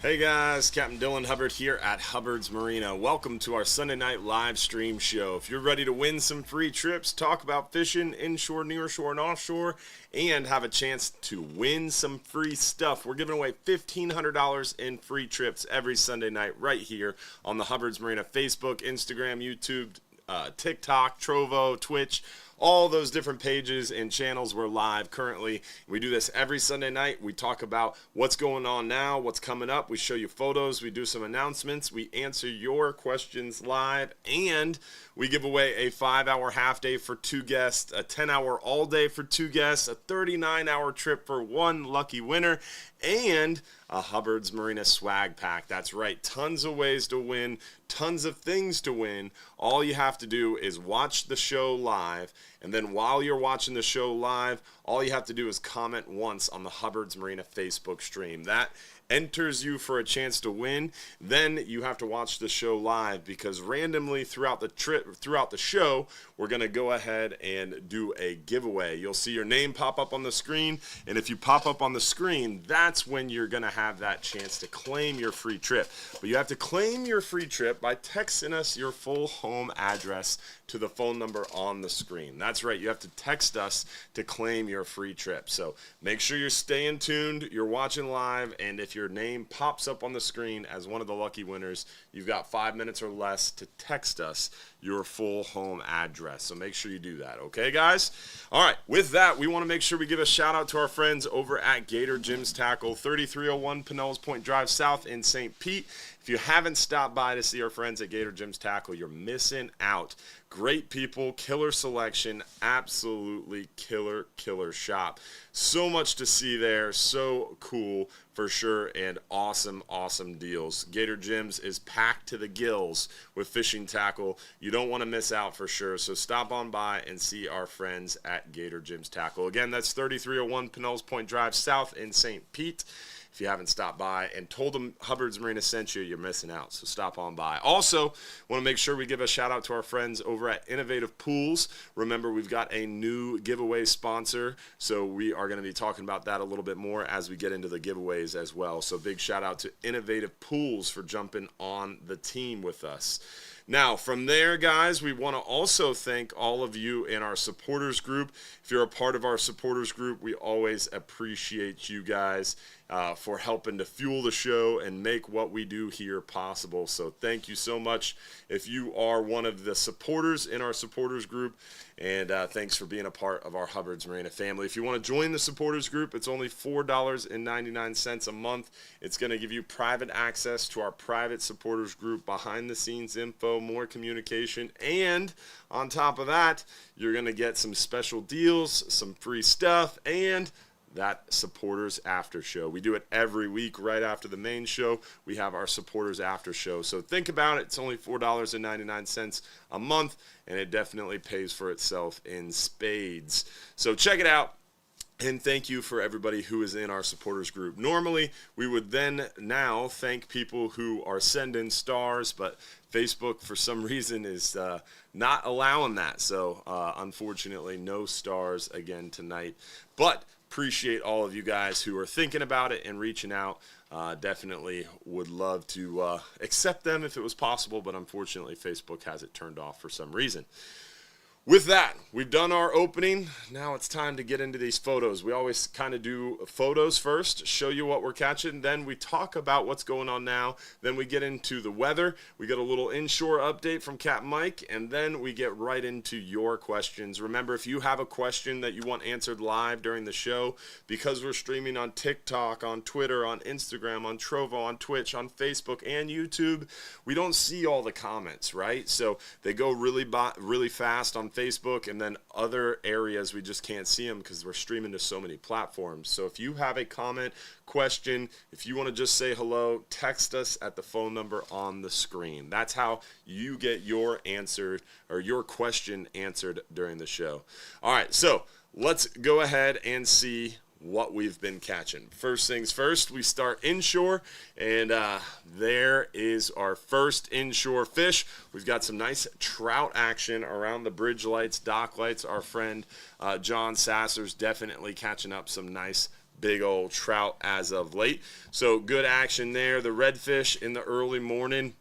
Hey guys, Captain Dylan Hubbard here at Hubbard's Marina. Welcome to our Sunday night live stream show. If you're ready to win some free trips, talk about fishing, inshore, nearshore, and offshore, and have a chance to win some free stuff, we're giving away $1,500 in free trips every Sunday night right here on the Hubbard's Marina Facebook, Instagram, YouTube, TikTok, Trovo, Twitch. All those different pages and channels, we're live currently. We do this every Sunday night. We talk about what's going on now, what's coming up. We show you photos. We do some announcements. We answer your questions live. And we give away a 5-hour half day for 2 guests, a 10-hour all day for 2 guests, a 39-hour trip for 1 lucky winner, and a Hubbard's Marina swag pack. That's right. Tons of ways to win, tons of things to win. All you have to do is watch the show live. And then while you're watching the show live, all you have to do is comment once on the Hubbard's Marina Facebook stream. That enters you for a chance to win. Then you have to watch the show live, because randomly throughout the show, we're going to go ahead and do a giveaway. You'll see your name pop up on the screen, and if you pop up on the screen, that's when you're going to have that chance to claim your free trip. But you have to claim your free trip by texting us your full home address to the phone number on the screen. That's right, you have to text us to claim your free trip. So make sure you're staying tuned, you're watching live, and if your name pops up on the screen as one of the lucky winners, you've got 5 minutes or less to text us your full home address. So make sure you do that, okay guys? All right, with that, we want to make sure we give a shout out to our friends over at Gator Jim's Tackle, 3301 Pinellas Point Drive South in St. Pete. If you haven't stopped by to see our friends at Gator Jim's Tackle, you're missing out. Great people, killer selection, absolutely killer shop. So much to see there, so cool for sure, and awesome deals. Gator Jim's is packed to the gills with fishing tackle. You don't want to miss out for sure, so stop on by and see our friends at Gator Jim's Tackle. Again, that's 3301 Pinellas Point Drive South in St. Pete. If you haven't stopped by and told them Hubbard's Marina sent you, you're missing out. So stop on by. Also, want to make sure we give a shout out to our friends over at Innovative Pools. Remember, we've got a new giveaway sponsor, so we are going to be talking about that a little bit more as we get into the giveaways as well. So big shout out to Innovative Pools for jumping on the team with us. Now, from there, guys, we want to also thank all of you in our supporters group. If you're a part of our supporters group, we always appreciate you guys for helping to fuel the show and make what we do here possible. So thank you so much if you are one of the supporters in our supporters group, and thanks for being a part of our Hubbard's Marina family. If you want to join the supporters group, it's only $4.99 a month. It's going to give you private access to our private supporters group, behind the scenes info, more communication, and on top of that, you're going to get some special deals, some free stuff, and that supporters after show. We do it every week right after the main show. We have our supporters after show. So think about it. It's only $4.99 a month, and it definitely pays for itself in spades. So check it out. And thank you for everybody who is in our supporters group. Normally, we would then now thank people who are sending stars, but Facebook, for some reason, is not allowing that. So, unfortunately, no stars again tonight. But appreciate all of you guys who are thinking about it and reaching out. Definitely would love to accept them if it was possible, but unfortunately, Facebook has it turned off for some reason. With that, we've done our opening. Now it's time to get into these photos. We always kind of do photos first, show you what we're catching, then we talk about what's going on now, then we get into the weather, we get a little inshore update from Capt Mike, and then we get right into your questions. Remember, if you have a question that you want answered live during the show, because we're streaming on TikTok, on Twitter, on Instagram, on Trovo, on Twitch, on Facebook, and YouTube, we don't see all the comments, right? So they go really fast on Facebook, and then other areas we just can't see them because we're streaming to so many platforms. So if you have a comment, question, if you want to just say hello, text us at the phone number on the screen. That's how you get your answer or your question answered during the show. All right, so let's go ahead and see what we've been catching. First things first, we start inshore, and there is our first inshore fish. We've got some nice trout action around the bridge lights, dock lights. Our friend John Sasser's definitely catching up some nice big old trout as of late. So good action there. The redfish in the early morning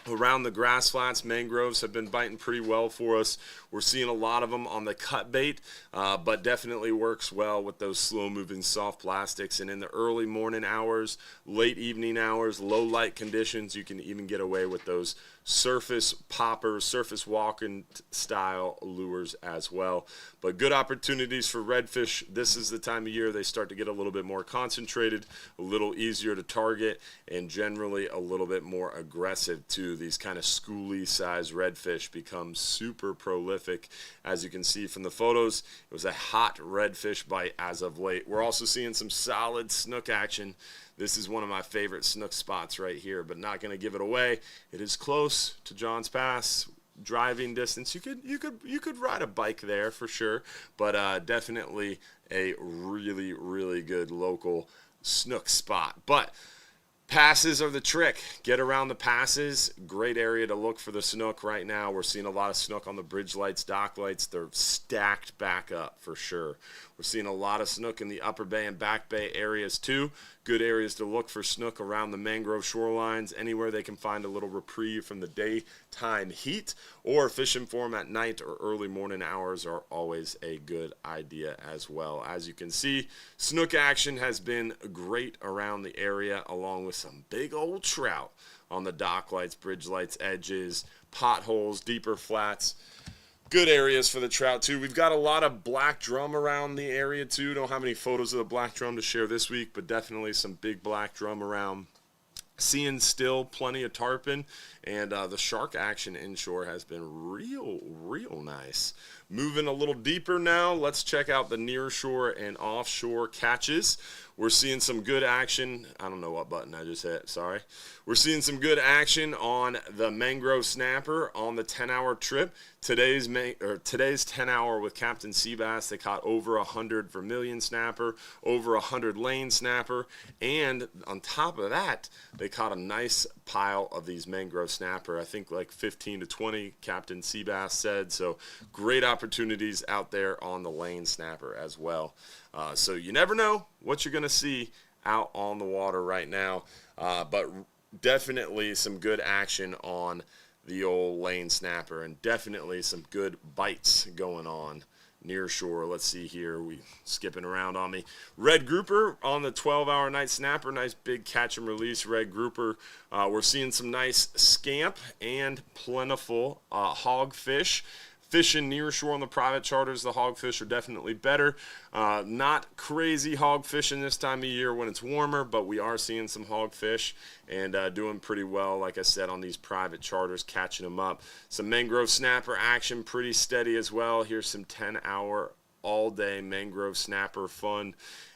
around the grass flats, mangroves have been biting pretty well for us. We're seeing a lot of them on the cut bait, but definitely works well with those slow-moving soft plastics. And in the early morning hours, late evening hours, low light conditions, you can even get away with those surface poppers, surface walking style lures as well. But good opportunities for redfish. This is the time of year they start to get a little bit more concentrated, a little easier to target, and generally a little bit more aggressive too. These kind of schooly size redfish become super prolific. As you can see from the photos, it was a hot redfish bite as of late. We're also seeing some solid snook action. This is one of my favorite snook spots right here, but not going to give it away. It is close to John's Pass, driving distance. You could ride a bike there for sure, but definitely a really good local snook spot. But passes are the trick. Get around the passes. Great area to look for the snook right now. We're seeing a lot of snook on the bridge lights, dock lights. They're stacked back up for sure. We're seeing a lot of snook in the upper bay and back bay areas too. Good areas to look for snook around the mangrove shorelines, anywhere they can find a little reprieve from the daytime heat, or fishing for them at night or early morning hours are always a good idea as well. As you can see, snook action has been great around the area, along with some big old trout on the dock lights, bridge lights, edges, potholes, deeper flats. Good areas for the trout too. We've got a lot of black drum around the area too. Don't have any photos of the black drum to share this week, but definitely some big black drum around. Seeing still plenty of tarpon, and the shark action inshore has been real nice. Moving a little deeper now, let's check out the nearshore and offshore catches. We're seeing some good action. I don't know what button I just hit, sorry. We're seeing some good action on the mangrove snapper on the 10-hour trip. Today's 10-hour with Captain Seabass, they caught over 100 vermilion snapper, over 100 lane snapper, and on top of that, they caught a nice pile of these mangrove snapper. I think like 15 to 20, Captain Seabass said. So great opportunities out there on the lane snapper as well. So you never know what you're going to see out on the water right now, but definitely some good action on the old lane snapper, and definitely some good bites going on near shore. Let's see here, we skipping around on me. Red grouper on the 12-hour night snapper, nice big catch and release red grouper. We're seeing some nice scamp and plentiful hogfish. Fishing near shore on the private charters, the hogfish are definitely better. Not crazy hog fishing this time of year when it's warmer, but we are seeing some hogfish and doing pretty well, like I said, on these private charters, catching them up. Some mangrove snapper action, pretty steady as well. Here's some 10-hour all-day mangrove snapper fun.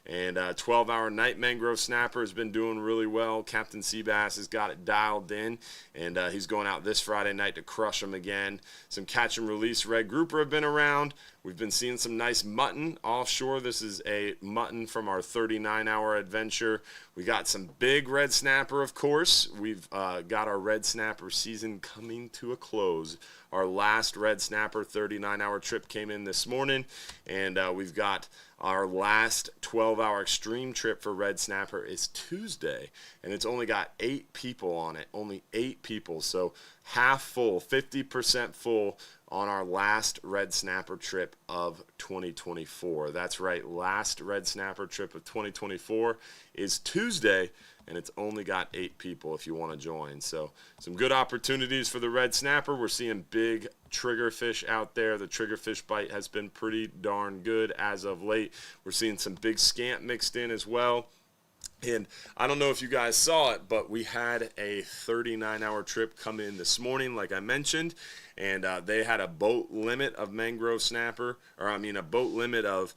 And 12-hour night mangrove snapper has been doing really well. Captain Seabass has got it dialed in, and he's going out this Friday night to crush them again. Some catch and release red grouper have been around. We've been seeing some nice mutton offshore. This is a mutton from our 39-hour adventure. We got some big red snapper, of course. We've got our red snapper season coming to a close. Our last red snapper 39-hour trip came in this morning, and we've got our last 12-hour extreme trip for red snapper is Tuesday, and it's only got 8 people on it, only 8 people, so half full, 50% full on our last red snapper trip of 2024. That's right, last red snapper trip of 2024 is Tuesday, and it's only got 8 people if you want to join. So some good opportunities for the red snapper. We're seeing big triggerfish out there. The triggerfish bite has been pretty darn good as of late. We're seeing some big scamp mixed in as well. And I don't know if you guys saw it, but we had a 39-hour trip come in this morning, like I mentioned, and they had a boat limit of mangrove snapper, or I mean a boat limit of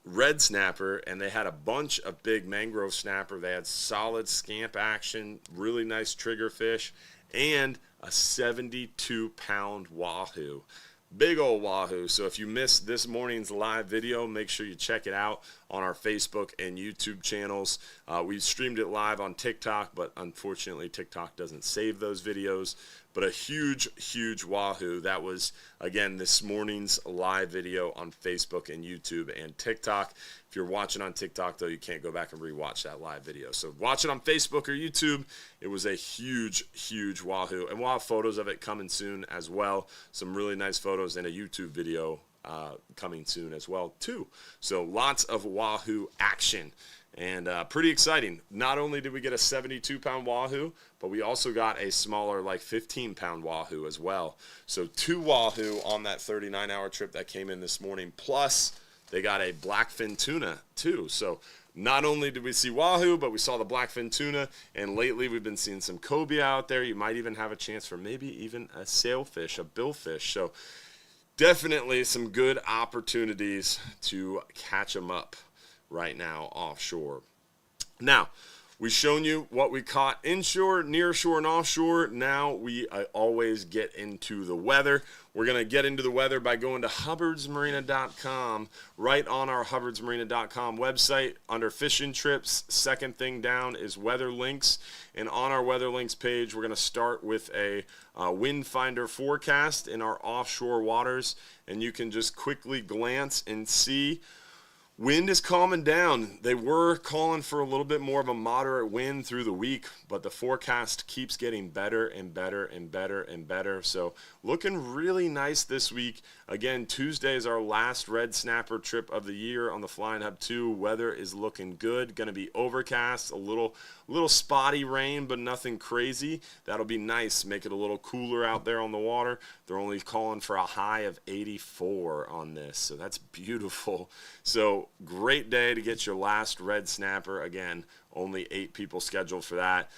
red snapper, and they had a bunch of big mangrove snapper. They had solid scamp action, really nice triggerfish, and a 72-pound wahoo. Big old wahoo. So if you missed this morning's live video, make sure you check it out on our Facebook and YouTube channels. We streamed it live on TikTok, but unfortunately TikTok doesn't save those videos. But a huge wahoo. That was, again, this morning's live video on Facebook and YouTube and TikTok. If you're watching on TikTok, though, you can't go back and rewatch that live video. So watch it on Facebook or YouTube. It was a huge wahoo. And we'll have photos of it coming soon as well. Some really nice photos and a YouTube video coming soon as well, too. So lots of wahoo action. And pretty exciting. Not only did we get a 72-pound wahoo, but we also got a smaller, like 15-pound wahoo as well. So 2 wahoo on that 39-hour trip that came in this morning. Plus, they got a blackfin tuna too. So not only did we see wahoo, but we saw the blackfin tuna. And lately, we've been seeing some cobia out there. You might even have a chance for maybe even a sailfish, a billfish. So definitely some good opportunities to catch them up right now offshore. Now, we've shown you what we caught inshore, nearshore, and offshore. Now we always get into the weather. We're going to get into the weather by going to hubbardsmarina.com. Right on our hubbardsmarina.com website, under fishing trips, second thing down is weather links. And on our weather links page, we're going to start with a wind finder forecast in our offshore waters. And you can just quickly glance and see wind is calming down. They were calling for a little bit more of a moderate wind through the week, but the forecast keeps getting better and better and better and better. So looking really nice this week. Again, Tuesday is our last red snapper trip of the year on the Flying Hub 2. Weather is looking good. Going to be overcast, a little spotty rain, but nothing crazy. That'll be nice. Make it a little cooler out there on the water. They're only calling for a high of 84 on this, so that's beautiful. So great day to get your last red snapper. Again, only 8 people scheduled for that.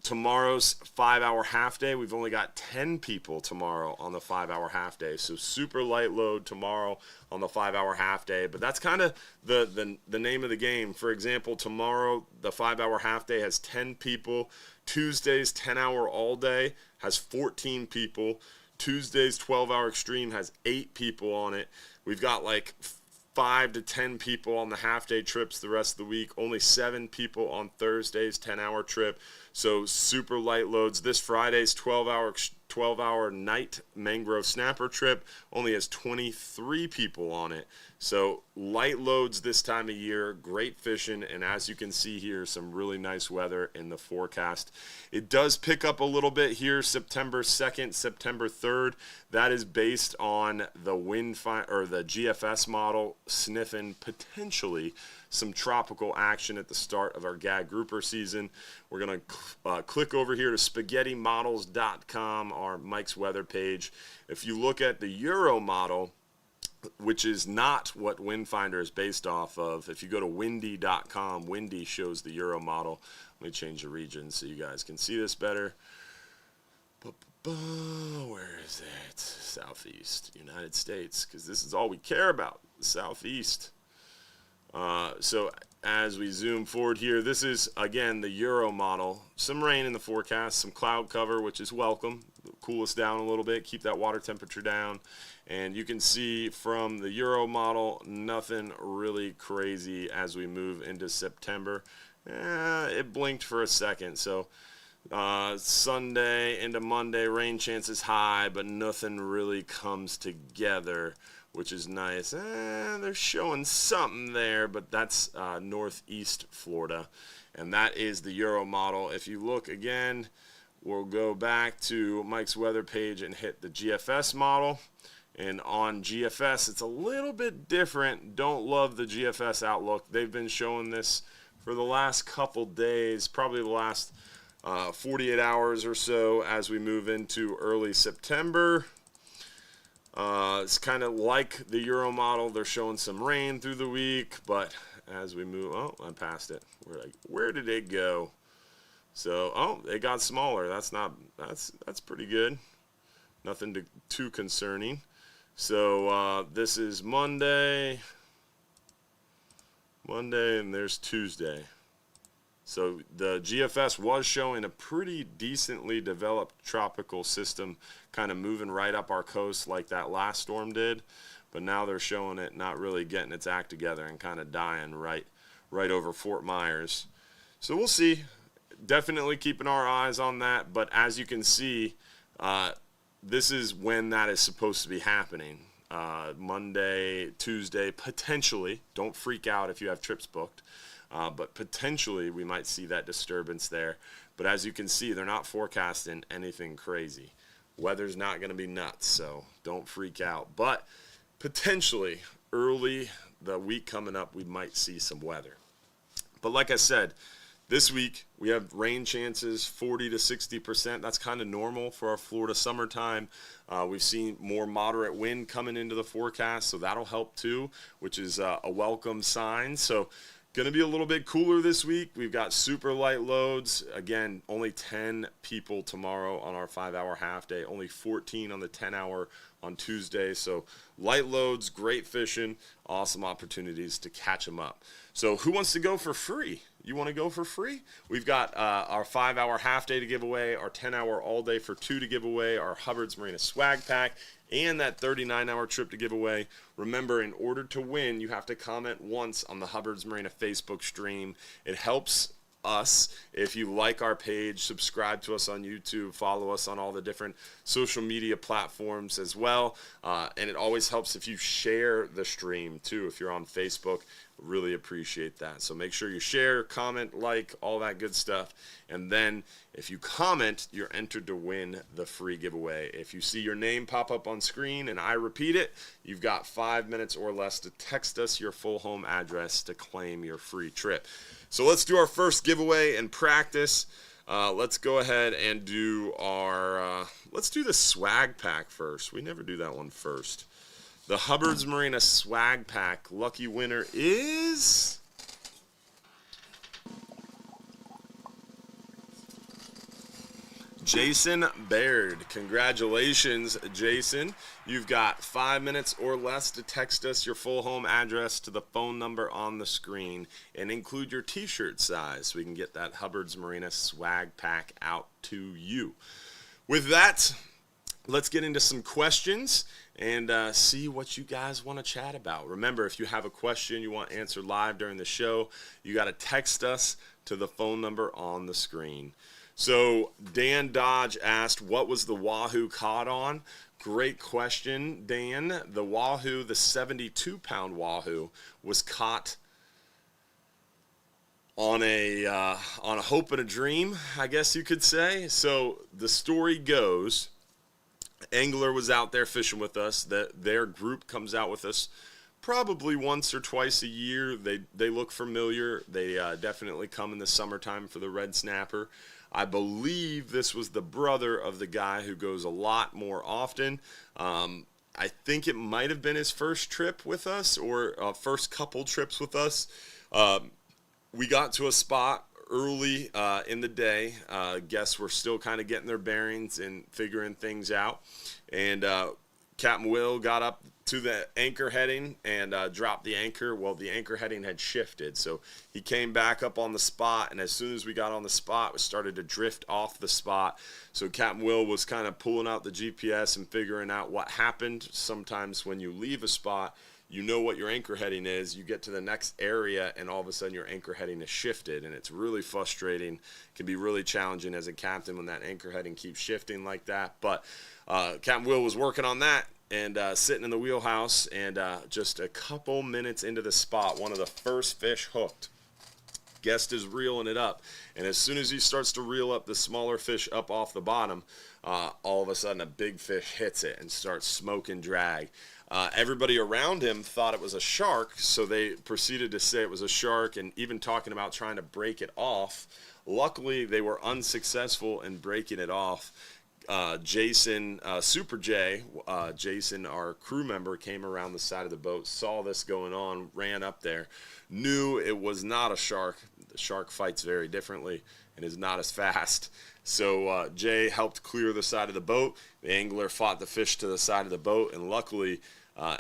Tomorrow's 5-hour half day. We've only got 10 people tomorrow on the 5-hour half day. So super light load tomorrow on the 5-hour half day. But that's kind of the name of the game. For example, tomorrow the 5-hour half day has 10 people. Tuesday's 10-hour all day has 14 people. Tuesday's 12-hour extreme has 8 people on it. We've got like 5 to 10 people on the half-day trips the rest of the week. Only 7 people on Thursday's 10-hour trip. So super light loads. This Friday's 12-hour night mangrove snapper trip only has 23 people on it. So light loads this time of year, great fishing, and as you can see here, some really nice weather in the forecast. It does pick up a little bit here September 2nd, September 3rd. That is based on the the GFS model sniffing potentially some tropical action at the start of our gag grouper season. We're going to click over here to spaghettimodels.com, our Mike's weather page. If you look at the Euro model, which is not what Windfinder is based off of, if you go to windy.com, Windy shows the Euro model. Let me change the region so you guys can see this better. Where is it? Southeast United States, because this is all we care about, the Southeast. So as we zoom forward here, this is, again, the Euro model. Some rain in the forecast, some cloud cover, which is welcome. Cool us down a little bit, keep that water temperature down. And you can see from the Euro model, nothing really crazy as we move into September. It blinked for a second, so Sunday into Monday, rain chances high, but nothing really comes together, which is nice. They're showing something there, but that's northeast Florida, and that is the Euro model. If you look again, we'll go back to Mike's weather page and hit the GFS model. And on GFS, it's a little bit different. Don't love the GFS outlook. They've been showing this for the last couple days, probably the last 48 hours or so as we move into early September. It's kind of like the Euro model. They're showing some rain through the week, but as we move, I passed it. Where did it go? So, it got smaller. That's pretty good. Nothing too concerning. So this is Monday, and there's Tuesday. So the GFS was showing a pretty decently developed tropical system kind of moving right up our coast like that last storm did. But now they're showing it not really getting its act together and kind of dying right over Fort Myers. So we'll see. Definitely keeping our eyes on that. But as you can see, This is when that is supposed to be happening. Monday, Tuesday, potentially. Don't freak out if you have trips booked. But potentially we might see that disturbance there. But as you can see, they're not forecasting anything crazy. Weather's not going to be nuts, so don't freak out. But potentially early the week coming up, we might see some weather. But like I said, this week we have rain chances 40 to 60%. That's kind of normal for our Florida summertime. We've seen more moderate wind coming into the forecast, so that'll help too, which is a welcome sign. So going to be a little bit cooler this week. We've got super light loads. Again, only 10 people tomorrow on our 5-hour half day, only 14 on the 10-hour on Tuesday. So light loads, great fishing, awesome opportunities to catch them up. So who wants to go for free? You want to go for free? We've got our 5-hour half day to give away, our 10-hour all day for 2 to give away, our Hubbard's Marina swag pack, and that 39-hour trip to give away. Remember, in order to win, you have to comment once on the Hubbard's Marina Facebook stream. It helps us if you like our page, subscribe to us on YouTube, follow us on all the different social media platforms as well. And it always helps if you share the stream too. If you're on Facebook, really appreciate that. So make sure you share, comment, like, all that good stuff. And then if you comment, you're entered to win the free giveaway. If you see your name pop up on screen and I repeat it, you've got 5 minutes or less to text us your full home address to claim your free trip. So let's do our first giveaway and practice. Let's go ahead and do our, let's do the swag pack first. We never do that one first. The Hubbard's Marina swag pack lucky winner is Jason Baird. Congratulations, Jason. You've got 5 minutes or less to text us your full home address to the phone number on the screen and include your t-shirt size so we can get that Hubbard's Marina swag pack out to you. With that, let's get into some questions and see what you guys want to chat about. Remember, if you have a question you want answered live during the show, you got to text us to the phone number on the screen. So Dan Dodge asked, what was the Wahoo caught on? Great question, Dan. The Wahoo, the 72-pound Wahoo, was caught on a hope and a dream, I guess you could say. So the story goes, angler was out there fishing with us. Their group comes out with us probably once or twice a year. They look familiar. They definitely come in the summertime for the red snapper. I believe this was the brother of the guy who goes a lot more often. I think it might have been his first trip with us or first couple trips with us. We got to a spot early in the day. Guests were still kind of getting their bearings and figuring things out. And Captain Will got up to the anchor heading and dropped the anchor. Well, the anchor heading had shifted, so he came back up on the spot, and as soon as we got on the spot, we started to drift off the spot. So Captain Will was kind of pulling out the GPS and figuring out what happened. Sometimes when you leave a spot, you know what your anchor heading is. You get to the next area, and all of a sudden your anchor heading is shifted, and it's really frustrating. It can be really challenging as a captain when that anchor heading keeps shifting like that. But Captain Will was working on that and sitting in the wheelhouse, and just a couple minutes into the spot, one of the first fish hooked. Guest is reeling it up, and as soon as he starts to reel up the smaller fish up off the bottom, all of a sudden a big fish hits it and starts smoking drag. Everybody around him thought it was a shark, so they proceeded to say it was a shark and even talking about trying to break it off. Luckily, they were unsuccessful in breaking it off. Jason, Super J, Jason, our crew member, came around the side of the boat, saw this going on, ran up there, knew it was not a shark. The shark fights very differently and is not as fast. So Jay helped clear the side of the boat. The angler fought the fish to the side of the boat, and luckily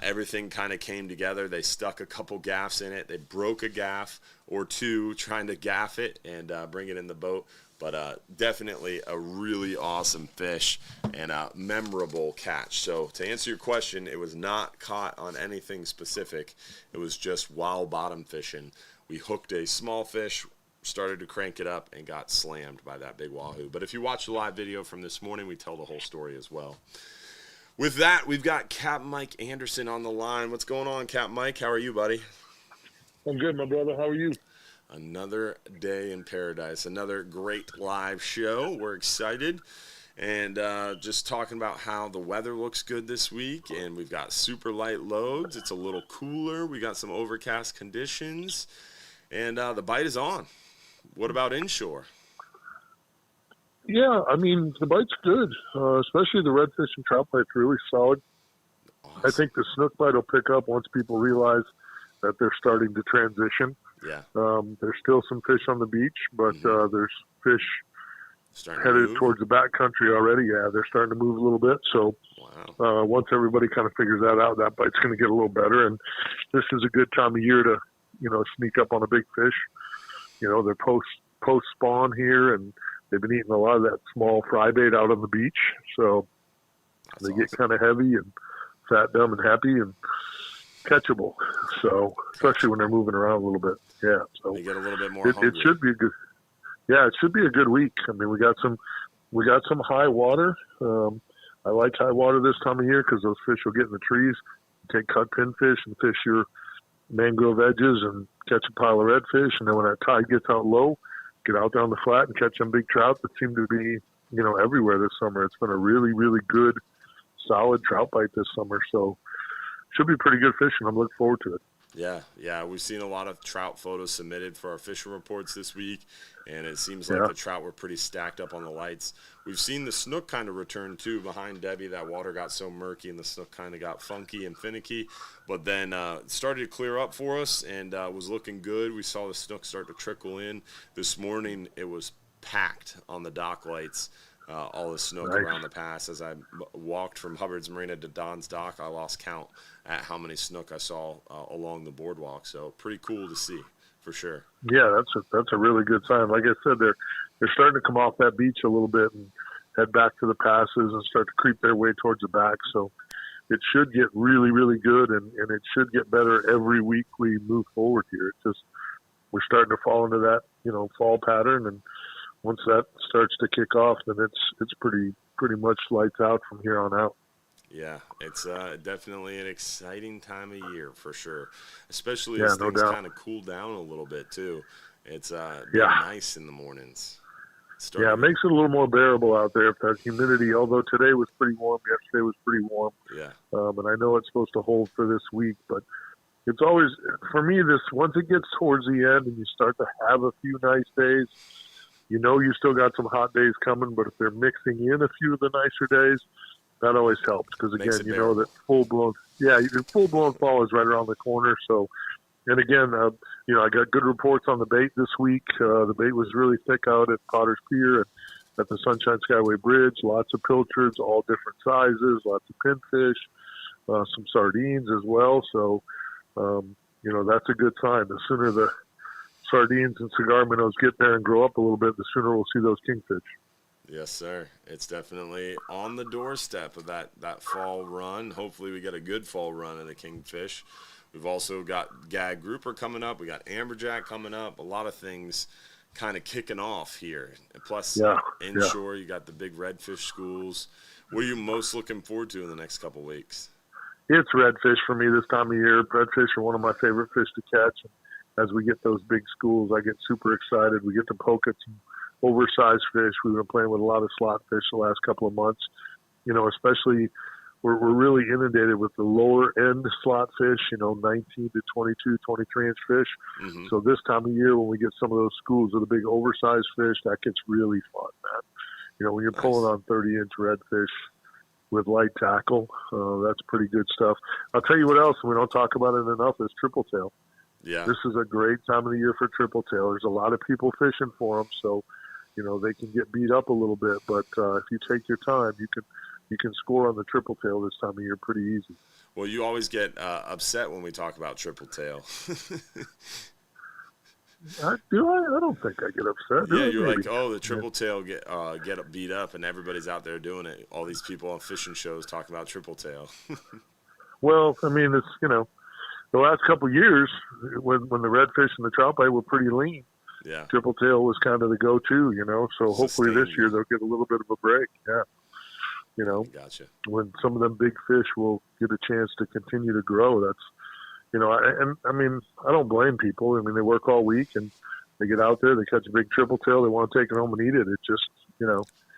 everything kind of came together. They stuck a couple gaffs in it. They broke a gaff or two trying to gaff it and bring it in the boat. But definitely a really awesome fish and a memorable catch. So to answer your question, it was not caught on anything specific. It was just while bottom fishing. We hooked a small fish, started to crank it up and got slammed by that big wahoo. But if you watch the live video from this morning, we tell the whole story as well. With that, we've got Capt Mike Anderson on the line. What's going on, Capt Mike? How are you, buddy? I'm good, my brother. How are you? Another day in paradise, another great live show. We're excited. And just talking about how the weather looks good this week, and we've got super light loads. It's a little cooler. We got some overcast conditions, and the bite is on. What about Inshore? Yeah, I mean, the bite's good, especially the redfish and trout bite's really solid. Awesome. I think the snook bite will pick up once people realize that they're starting to transition. Yeah. There's still some fish on the beach, but there's fish headed towards the backcountry already. Yeah, they're starting to move a little bit. So once everybody kind of figures that out, that bite's going to get a little better. And this is a good time of year to, sneak up on a big fish. They're post spawn here, and they've been eating a lot of that small fry bait out on the beach. So they get kind of heavy and fat, dumb, and happy and catchable. So especially when they're moving around a little bit. Yeah. So they get a little bit more hungry. It should be good. Yeah, it should be a good week. I mean, we got some high water. I like high water this time of year because those fish will get in the trees, take cut pinfish and fish your mangrove edges and catch a pile of redfish. And then when that tide gets out low, get out down the flat and catch some big trout that seem to be, everywhere this summer. It's been a really, really good, solid trout bite this summer. So should be pretty good fishing. I'm looking forward to it. Yeah, we've seen a lot of trout photos submitted for our fishing reports this week, and it seems like the trout were pretty stacked up on the lights. We've seen the snook kind of return, too, behind Debbie. That water got so murky, and the snook kind of got funky and finicky, but then it started to clear up for us and was looking good. We saw the snook start to trickle in. This morning, it was packed on the dock lights. All the snook around the pass. As I walked from Hubbard's Marina to Don's Dock, I lost count at how many snook I saw along the boardwalk. So pretty cool to see, for sure. Yeah, that's a really good sign. Like I said, they're starting to come off that beach a little bit and head back to the passes and start to creep their way towards the back. So it should get really, really good, and it should get better every week we move forward here. It's just we're starting to fall into that fall pattern, and once that starts to kick off, then it's pretty much lights out from here on out. Yeah, it's definitely an exciting time of year for sure, especially as things kind of cool down a little bit too. It's nice in the mornings. Yeah, it makes it a little more bearable out there if that humidity, although today was pretty warm, yesterday was pretty warm. Yeah. And I know it's supposed to hold for this week, but it's always, for me, once it gets towards the end and you start to have a few nice days, you still got some hot days coming, but if they're mixing in a few of the nicer days, that always helps. Because again, that full-blown fall is right around the corner. So, and again, I got good reports on the bait this week. The bait was really thick out at Potter's Pier and at the Sunshine Skyway Bridge. Lots of pilchards, all different sizes, lots of pinfish, some sardines as well. So, that's a good sign. The sooner the sardines and cigar minnows get there and grow up a little bit, the sooner we'll see those kingfish. Yes, sir. It's definitely on the doorstep of that fall run. Hopefully we get a good fall run of the kingfish. We've also got gag grouper coming up. We got amberjack coming up. A lot of things kind of kicking off here. And plus, inshore, you got the big redfish schools. What are you most looking forward to in the next couple weeks? It's redfish for me this time of year. Redfish are one of my favorite fish to catch. As we get those big schools, I get super excited. We get to poke at some oversized fish. We've been playing with a lot of slot fish the last couple of months. Especially we're really inundated with the lower end slot fish, 19 to 22, 23-inch fish. Mm-hmm. So this time of year when we get some of those schools of the big oversized fish, that gets really fun, man. When you're pulling on 30-inch redfish with light tackle, that's pretty good stuff. I'll tell you what else, and we don't talk about it enough, is triple tail. Yeah. This is a great time of the year for triple tail. There's a lot of people fishing for them, so they can get beat up a little bit. But if you take your time, you can score on the triple tail this time of year pretty easy. Well, you always get upset when we talk about triple tail. I don't think I get upset. Yeah, you're maybe. Like, oh, the triple tail get beat up, and everybody's out there doing it. All these people on fishing shows talking about triple tail. Well, I mean, it's the last couple of years when the redfish and the trout bite were pretty lean. Yeah. Triple tail was kind of the go-to, So hopefully this year yeah. they'll get a little bit of a break. Yeah. Gotcha. When some of them big fish will get a chance to continue to grow, that's, I mean, I don't blame people. I mean, they work all week and they get out there, they catch a big triple tail, they want to take it home and eat it. It just,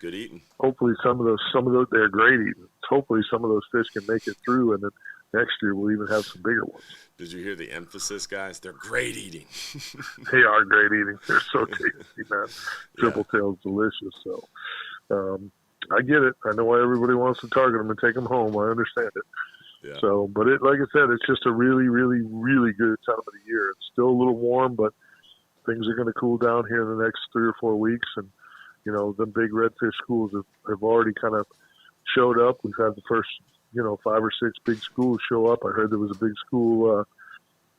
Good eating. hopefully some of those, they're great eating. Hopefully some of those fish can make it through, and then next year we'll even have some bigger ones. Did you hear the emphasis, guys? They're great eating. They are great eating. They're so tasty, man. Triple tail is delicious. So, I get it. I know why everybody wants to target them and take them home. I understand it. Yeah. So, but like I said, it's just a really, really, really good time of the year. It's still a little warm, but things are going to cool down here in the next 3 or 4 weeks. And, the big redfish schools have already kind of showed up. We've had the first, 5 or 6 big schools show up. I heard there was a big school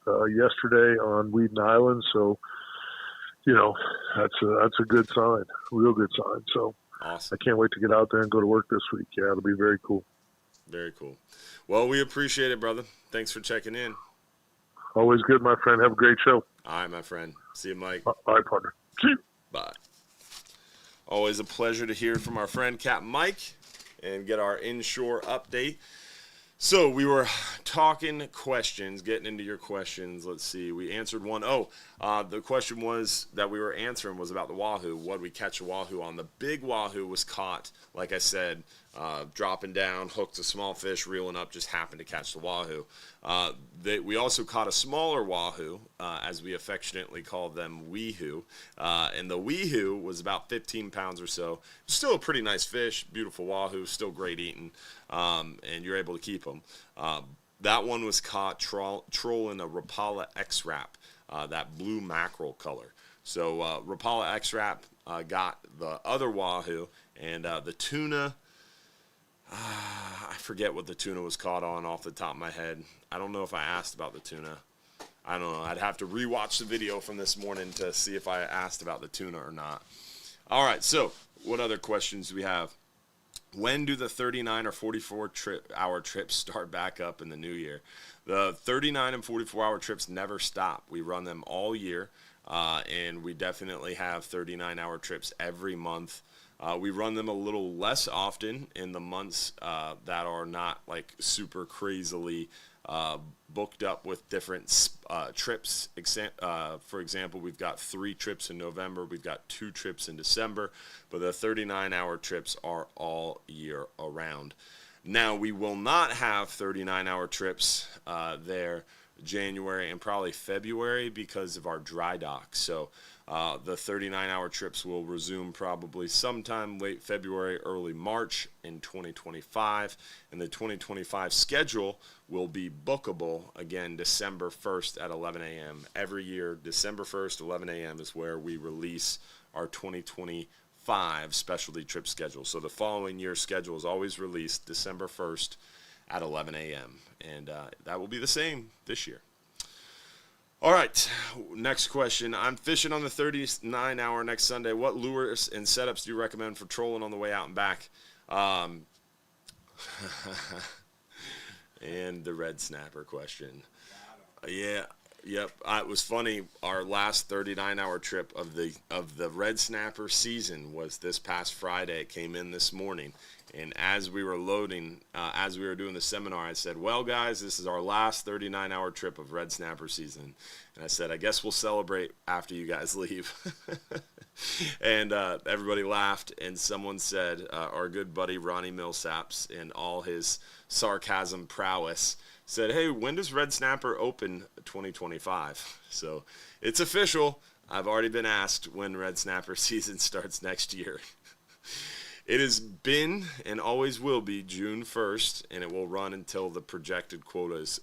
yesterday on Weeden Island. So, that's a good sign, real good sign. So Awesome. I can't wait to get out there and go to work this week. Yeah, it'll be very cool. Very cool. Well, we appreciate it, brother. Thanks for checking in. Always good, my friend. Have a great show. All right, my friend. See you, Mike. All right, partner. See you. Bye. Always a pleasure to hear from our friend Capt Mike and get our Inshore update. So we were talking questions, getting into your questions. Let's see. We answered one. The question was that we were answering was about the Wahoo. What did we catch a Wahoo on? The big Wahoo was caught, like I said, dropping down, hooked a small fish, reeling up, just happened to catch the Wahoo. We also caught a smaller Wahoo, as we affectionately call them, Wahoo. And the Wahoo was about 15 pounds or so. Still a pretty nice fish, beautiful Wahoo, still great eating, and you're able to keep them. That one was caught trolling a Rapala X-Wrap, that blue mackerel color. So Rapala X-Wrap got the other Wahoo, and the tuna, I forget what the tuna was caught on off the top of my head. I don't know if I asked about the tuna. I don't know. I'd have to rewatch the video from this morning to see if I asked about the tuna or not. All right, so what other questions do we have? When do the 39 or 44-hour trips start back up in the new year? The 39 and 44-hour trips never stop. We run them all year, and we definitely have 39-hour trips every month. We run them a little less often in the months that are not like super crazily booked up with different trips. For example, we've got 3 trips in November. We've got 2 trips in December. But the 39-hour trips are all year around. Now, we will not have 39-hour trips there January and probably February because of our dry dock. So the 39-hour trips will resume probably sometime late February, early March in 2025. And the 2025 schedule will be bookable again December 1st at 11 a.m. Every year, December 1st, 11 a.m. is where we release our 2025 specialty trip schedule. So the following year's schedule is always released December 1st at 11 a.m. And that will be the same this year. All right, next question. I'm fishing on the 39-hour next Sunday. What lures and setups do you recommend for trolling on the way out and back? And the red snapper question. Yeah, yep. It was funny. Our last 39-hour trip of the red snapper season was this past Friday. It came in this morning. And as we were loading, as we were doing the seminar, I said, well, guys, this is our last 39-hour trip of red snapper season. And I said, I guess we'll celebrate after you guys leave. And everybody laughed. And someone said, our good buddy Ronnie Millsaps, in all his sarcasm prowess, said, hey, when does red snapper open 2025? So it's official. I've already been asked when red snapper season starts next year. It has been and always will be June 1st, and it will run until the projected quota is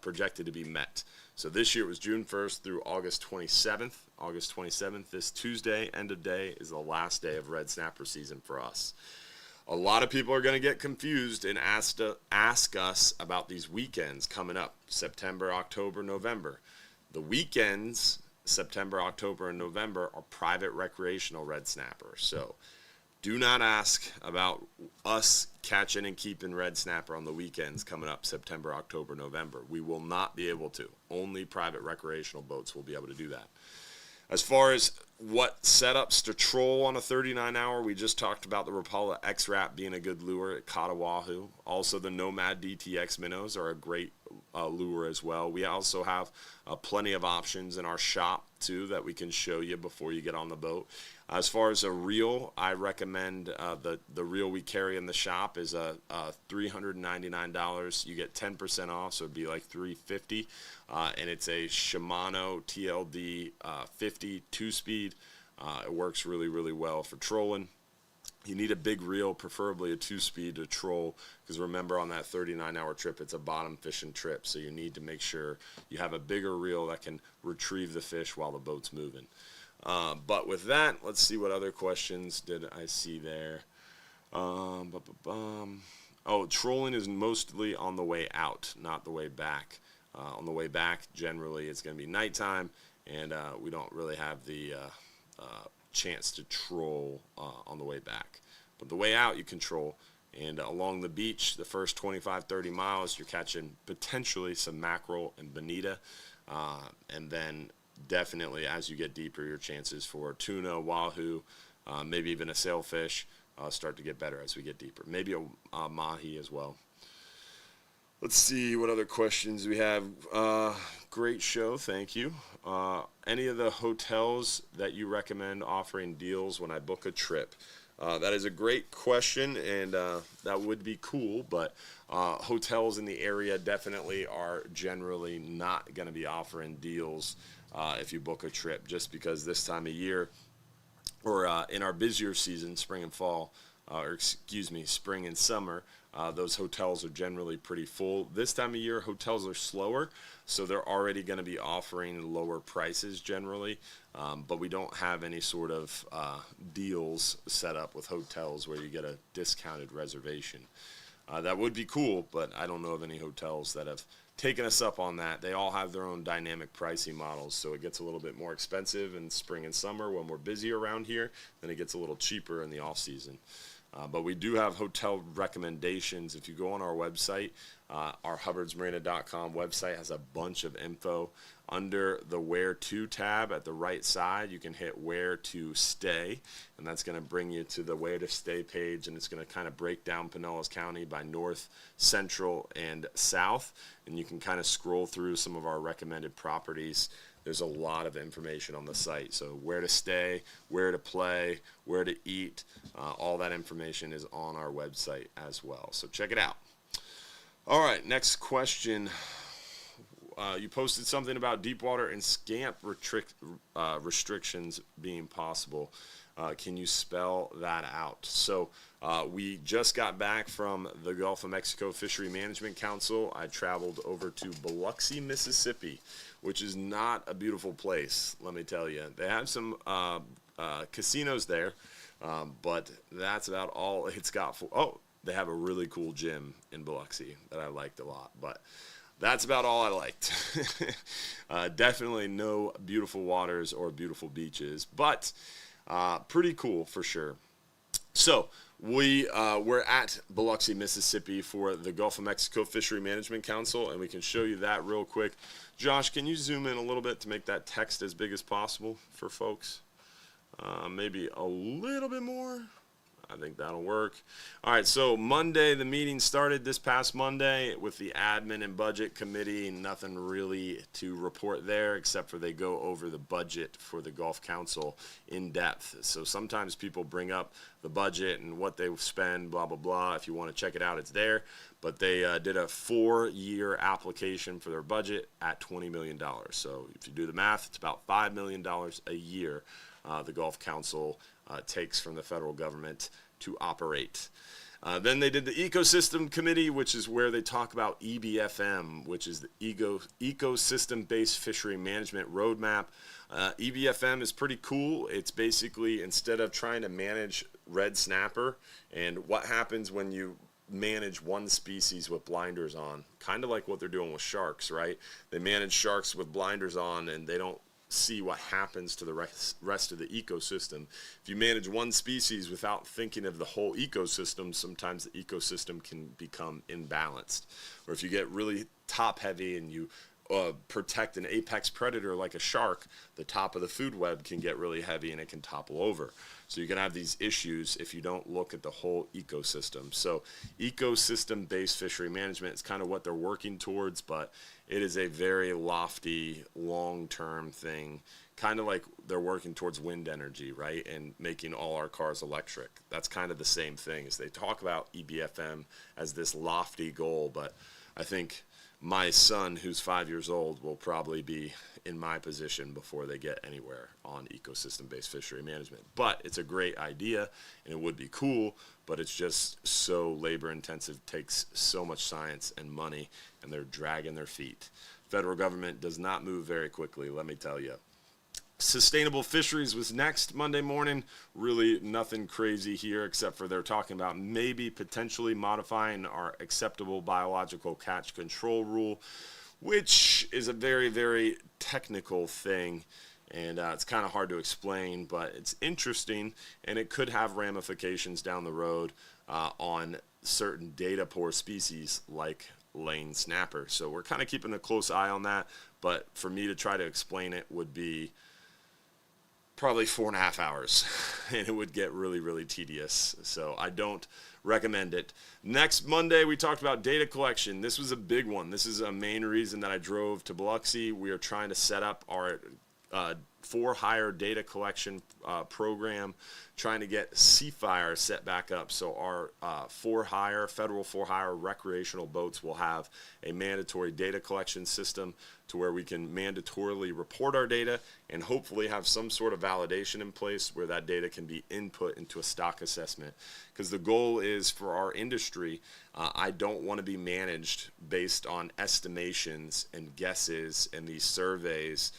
projected to be met. So this year it was June 1st through August 27th. August 27th, this Tuesday, end of day, is the last day of red snapper season for us. A lot of people are going to get confused and ask us about these weekends coming up, September, October, November. The weekends, September, October, and November, are private recreational red snapper. So do not ask about us catching and keeping red snapper on the weekends coming up September, October, November. We will not be able to. Only private recreational boats will be able to do that. As far as what setups to troll on a 39-hour, we just talked about the Rapala X-Wrap being a good lure. It caught a Wahoo. Also, the Nomad DTX minnows are a great lure as well. We also have plenty of options in our shop, too, that we can show you before you get on the boat. As far as a reel, I recommend the reel we carry in the shop is $399. You get 10% off, so it'd be like $350. And it's a Shimano TLD 50 2-speed. It works really, really well for trolling. You need a big reel, preferably a 2-speed to troll, because remember on that 39-hour trip, it's a bottom fishing trip, so you need to make sure you have a bigger reel that can retrieve the fish while the boat's moving. But with that, let's see what other questions did I see there. Oh, trolling is mostly on the way out, not the way back. On the way back, generally, it's going to be nighttime, and we don't really have the chance to troll on the way back. But the way out, you can troll. And along the beach, the first 25, 30 miles, you're catching potentially some mackerel and bonita. And then definitely, as you get deeper, your chances for tuna, wahoo, maybe even a sailfish start to get better as we get deeper. Maybe a mahi as well. Let's see what other questions we have. Great show, thank you. Any of the hotels that you recommend offering deals when I book a trip? That is a great question, and that would be cool, but hotels in the area definitely are generally not going to be offering deals if you book a trip, just because this time of year, or in our busier season, spring and fall, spring and summer, those hotels are generally pretty full. This time of year, hotels are slower, so they're already going to be offering lower prices generally, but we don't have any sort of deals set up with hotels where you get a discounted reservation. That would be cool, but I don't know of any hotels that have taken us up on that. They all have their own dynamic pricing models, so it gets a little bit more expensive in spring and summer when we're busy around here, then it gets a little cheaper in the off season. But we do have hotel recommendations. If you go on our website, our hubbardsmarina.com website has a bunch of info. Under the Where To tab at the right side, you can hit Where To Stay, and that's going to bring you to the Where To Stay page, and it's going to kind of break down Pinellas County by north, central, and south, and you can kind of scroll through some of our recommended properties. There's a lot of information on the site. So where to stay, where to play, where to eat, all that information is on our website as well. So check it out. All right, next question. You posted something about deep water and scamp restrictions being possible. Can you spell that out? So we just got back from the Gulf of Mexico Fishery Management Council. I traveled over to Biloxi, Mississippi, which is not a beautiful place, let me tell you. They have some casinos there, but that's about all it's got for. Oh, they have a really cool gym in Biloxi that I liked a lot, but that's about all I liked. Definitely no beautiful waters or beautiful beaches, but pretty cool for sure. So we're at Biloxi, Mississippi for the Gulf of Mexico Fishery Management Council, and we can show you that real quick. Josh, can you zoom in a little bit to make that text as big as possible for folks? Maybe a little bit more. I think that'll work. All right, so Monday, the meeting started this past Monday with the admin and budget committee. Nothing really to report there except for they go over the budget for the Gulf Council in depth. So sometimes people bring up the budget and what they spend, blah, blah, blah. If you want to check it out, it's there. But they did a 4-year application for their budget at $20 million. So if you do the math, it's about $5 million a year the Gulf Council takes from the federal government to operate. Then they did the Ecosystem Committee, which is where they talk about EBFM, which is the Ecosystem-Based Fishery Management Roadmap. EBFM is pretty cool. It's basically, instead of trying to manage red snapper and what happens when you manage one species with blinders on, kind of like what they're doing with sharks, right? They manage sharks with blinders on and they don't see what happens to the rest of the ecosystem. If you manage one species without thinking of the whole ecosystem, sometimes the ecosystem can become imbalanced. Or if you get really top heavy and you protect an apex predator like a shark, the top of the food web can get really heavy and it can topple over. So you can have these issues if you don't look at the whole ecosystem. So ecosystem-based fishery management is kind of what they're working towards, but it is a very lofty, long-term thing, kind of like they're working towards wind energy, right, and making all our cars electric. That's kind of the same thing. As they talk about EBFM as this lofty goal, but I think my son, who's 5 years old, will probably be in my position before they get anywhere on ecosystem-based fishery management. But it's a great idea, and it would be cool, but it's just so labor-intensive, takes so much science and money, and they're dragging their feet. Federal government does not move very quickly, let me tell you. Sustainable fisheries was next Monday morning. Really nothing crazy here except for they're talking about maybe potentially modifying our acceptable biological catch control rule, which is a very, very technical thing. And it's kind of hard to explain, but it's interesting, and it could have ramifications down the road on certain data poor species like lane snapper. So we're kind of keeping a close eye on that, but for me to try to explain it would be probably 4.5 hours, and it would get really, really tedious. So I don't recommend it. Next Monday, we talked about data collection. This was a big one. This is a main reason that I drove to Biloxi. We are trying to set up our for-hire data collection program, trying to get C-Fire set back up. So our for-hire, federal for-hire recreational boats will have a mandatory data collection system to where we can mandatorily report our data and hopefully have some sort of validation in place where that data can be input into a stock assessment. Because the goal is for our industry, I don't want to be managed based on estimations and guesses and these surveys.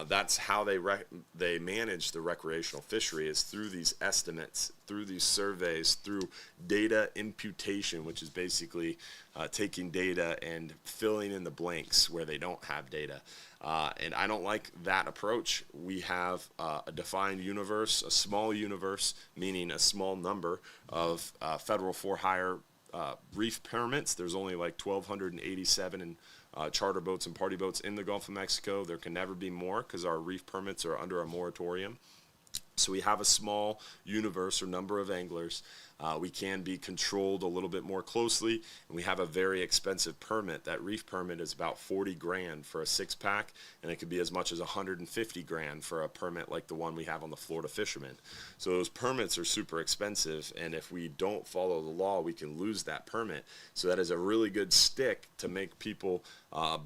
That's how they manage the recreational fishery, is through these estimates, through these surveys, through data imputation, which is basically taking data and filling in the blanks where they don't have data. And I don't like that approach. We have a defined universe, a small universe, meaning a small number of federal for-hire reef permits. There's only like 1,287 in charter boats and party boats in the Gulf of Mexico. There can never be more because our reef permits are under a moratorium. So we have a small universe or number of anglers. We can be controlled a little bit more closely, and we have a very expensive permit. That reef permit is about 40 grand for a 6-pack, and it could be as much as 150 grand for a permit like the one we have on the Florida fishermen. So those permits are super expensive, and if we don't follow the law, we can lose that permit. So that is a really good stick to make people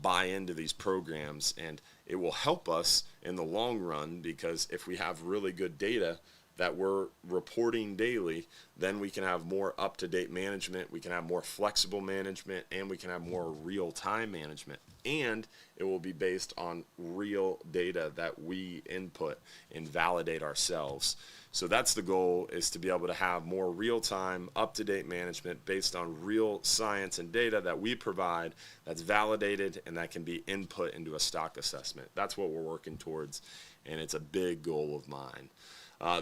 buy into these programs, and it will help us in the long run, because if we have really good data that we're reporting daily, then we can have more up-to-date management, we can have more flexible management, and we can have more real-time management. And it will be based on real data that we input and validate ourselves. So that's the goal, is to be able to have more real-time, up-to-date management based on real science and data that we provide, that's validated, and that can be input into a stock assessment. That's what we're working towards, and it's a big goal of mine.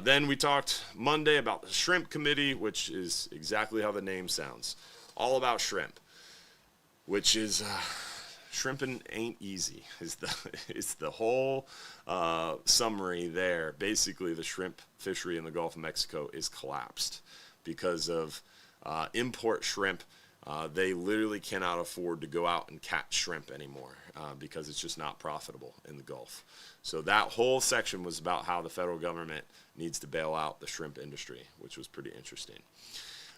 Then we talked Monday about the shrimp committee, which is exactly how the name sounds. All about shrimp, which is shrimping ain't easy. Is the whole summary there. Basically, the shrimp fishery in the Gulf of Mexico is collapsed because of import shrimp. They literally cannot afford to go out and catch shrimp anymore because it's just not profitable in the Gulf. So that whole section was about how the federal government needs to bail out the shrimp industry, which was pretty interesting.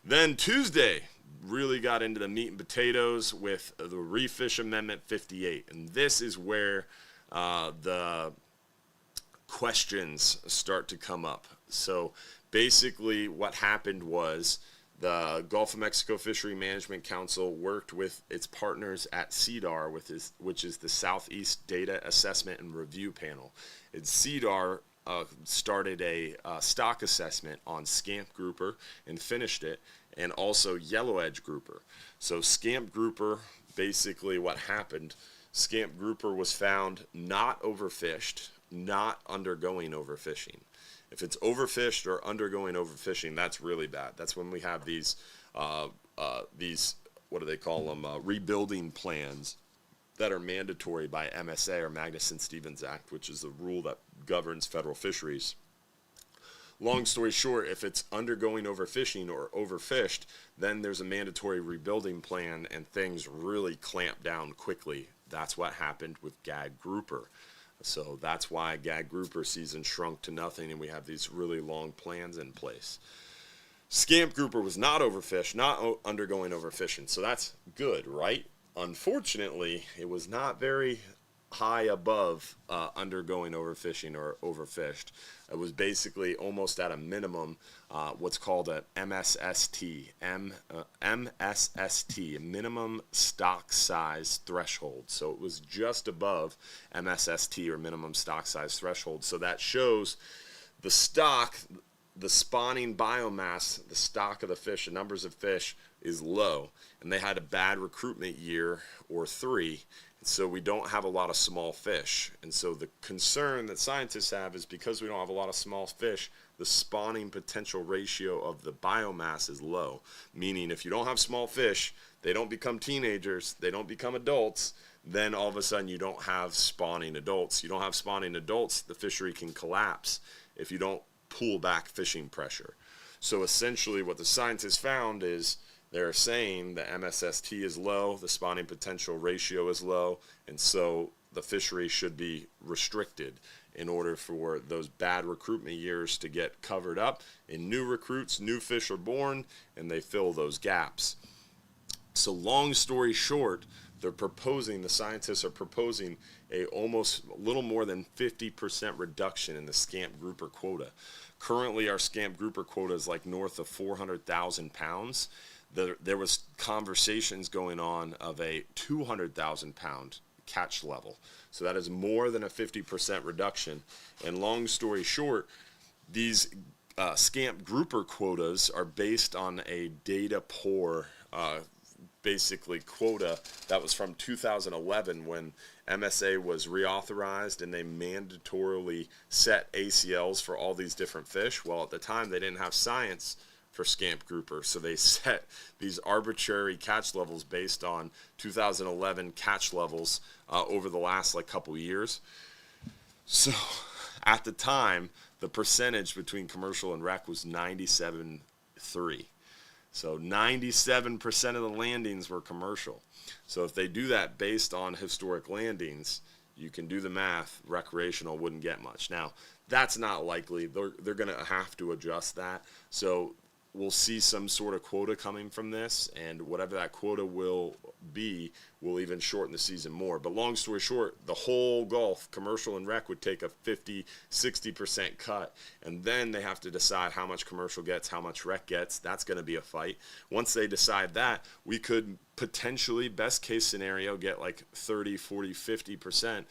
Then Tuesday really got into the meat and potatoes with the Reef Fish Amendment 58. And this is where the questions start to come up. So basically what happened was the Gulf of Mexico Fishery Management Council worked with its partners at CDAR, which is the Southeast Data Assessment and Review Panel. And CDAR started a stock assessment on scamp grouper and finished it, and also yellow edge grouper. So scamp grouper, basically what happened, scamp grouper was found not overfished, not undergoing overfishing. If it's overfished or undergoing overfishing, that's really bad. That's when we have these what do they call them, rebuilding plans that are mandatory by MSA, or Magnuson-Stevens Act, which is the rule that governs federal fisheries. Long story short, if it's undergoing overfishing or overfished, then there's a mandatory rebuilding plan and things really clamp down quickly. That's what happened with gag grouper. So that's why gag grouper season shrunk to nothing, and we have these really long plans in place. Scamp grouper was not overfished, not undergoing overfishing, so that's good, right? Unfortunately, it was not very high above undergoing overfishing or overfished. It was basically almost at a minimum, what's called a MSST, MSST, minimum stock size threshold. So it was just above MSST, or minimum stock size threshold. So that shows the stock, the spawning biomass, the stock of the fish, the numbers of fish is low, and they had a bad recruitment year or 3. So we don't have a lot of small fish. And so the concern that scientists have is because we don't have a lot of small fish, the spawning potential ratio of the biomass is low. Meaning if you don't have small fish, they don't become teenagers, they don't become adults, then all of a sudden you don't have spawning adults. You don't have spawning adults, the fishery can collapse if you don't pull back fishing pressure. So essentially what the scientists found is they're saying the MSST is low, the spawning potential ratio is low, and so the fishery should be restricted in order for those bad recruitment years to get covered up, and new recruits, new fish are born, and they fill those gaps. So long story short, the scientists are proposing a little more than 50% reduction in the scamp grouper quota. Currently, our scamp grouper quota is like north of 400,000 pounds. There was conversations going on of a 200,000 pound catch level. So that is more than a 50% reduction. And long story short, these scamp grouper quotas are based on a data poor basically quota that was from 2011 when MSA was reauthorized and they mandatorily set ACLs for all these different fish. Well, at the time they didn't have science for scamp grouper, so they set these arbitrary catch levels based on 2011 catch levels over the last couple years. So at the time, the percentage between commercial and rec was 97.3. So 97% of the landings were commercial. So if they do that based on historic landings, you can do the math, recreational wouldn't get much. Now, that's not likely. They're going to have to adjust that. So we'll see some sort of quota coming from this, and whatever that quota will be will even shorten the season more. But long story short, the whole Gulf, commercial and rec, would take a 50-60% cut, and then they have to decide how much commercial gets, how much rec gets. That's going to be a fight. Once they decide that, we could potentially, best case scenario, get like 30, 40, 50%,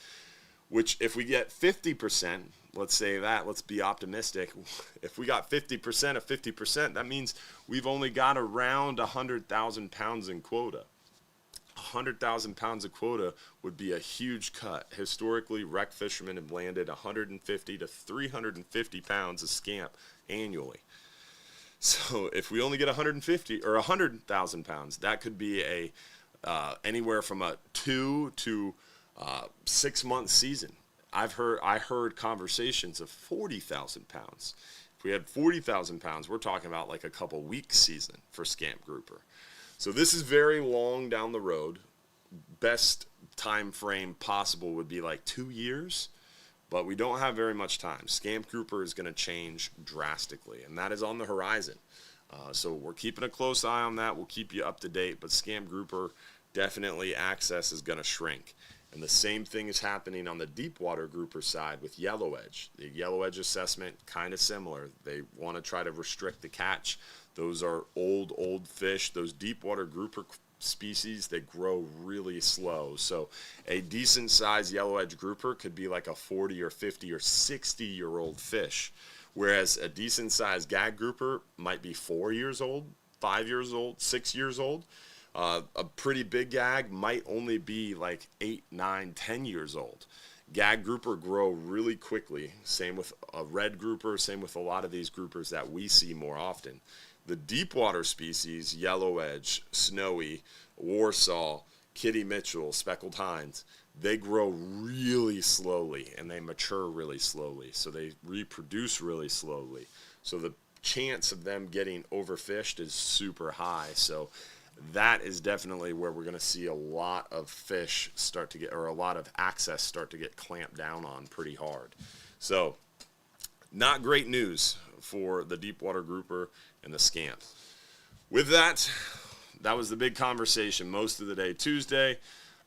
which if we get 50%, let's say that, let's be optimistic. If we got 50% of 50%, that means we've only got around 100,000 pounds in quota. 100,000 pounds of quota would be a huge cut. Historically, rec fishermen have landed 150 to 350 pounds of scamp annually. So if we only get 150 or 100,000 pounds, that could be anywhere from a 2 to 6 month season. I heard conversations of 40,000 pounds. If we had 40,000 pounds, we're talking about like a couple weeks season for scamp grouper. So this is very long down the road. Best time frame possible would be like 2 years, but we don't have very much time. Scamp grouper is going to change drastically, and that is on the horizon. So we're keeping a close eye on that. We'll keep you up to date, but scamp grouper, definitely access is going to shrink. And the same thing is happening on the deep water grouper side with yellow edge. The yellow edge assessment, kind of similar. They want to try to restrict the catch. Those are old fish. Those deep water grouper species, they grow really slow. So a decent sized yellow edge grouper could be like a 40 or 50 or 60-year-old fish, whereas a decent sized gag grouper might be 4 years old, 5 years old, 6 years old. A pretty big gag might only be like 8, 9, 10 years old. Gag grouper grow really quickly. Same with a red grouper, same with a lot of these groupers that we see more often. The deep water species, yellow edge, snowy, Warsaw, Kitty Mitchell, speckled hinds, they grow really slowly and they mature really slowly. So they reproduce really slowly. So the chance of them getting overfished is super high. So that is definitely where we're going to see a lot of fish start to get, or a lot of access start to get clamped down on pretty hard. So not great news for the deepwater grouper and the scamp. With that, that was the big conversation most of the day Tuesday.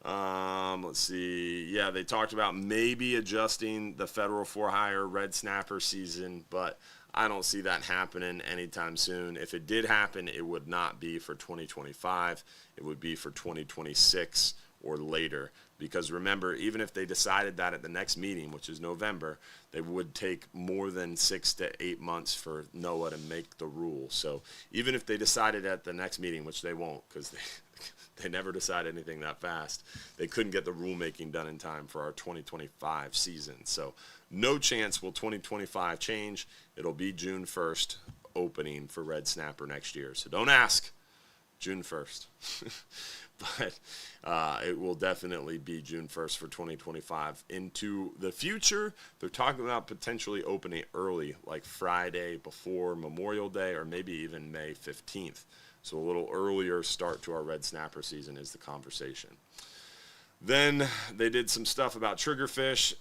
Let's see. Yeah, they talked about maybe adjusting the federal for-hire red snapper season, but I don't see that happening anytime soon. If it did happen, it would not be for 2025. It would be for 2026 or later. Because remember, even if they decided that at the next meeting, which is November, they would take more than 6 to 8 months for NOAA to make the rule. So even if they decided at the next meeting, which they won't, because they never decide anything that fast, they couldn't get the rulemaking done in time for our 2025 season. So no chance will 2025 change. It'll be June 1st opening for red snapper next year. So don't ask. June 1st. But it will definitely be June 1st for 2025. Into the future, they're talking about potentially opening early, like Friday before Memorial Day, or maybe even May 15th. So a little earlier start to our red snapper season is the conversation. Then they did some stuff about triggerfish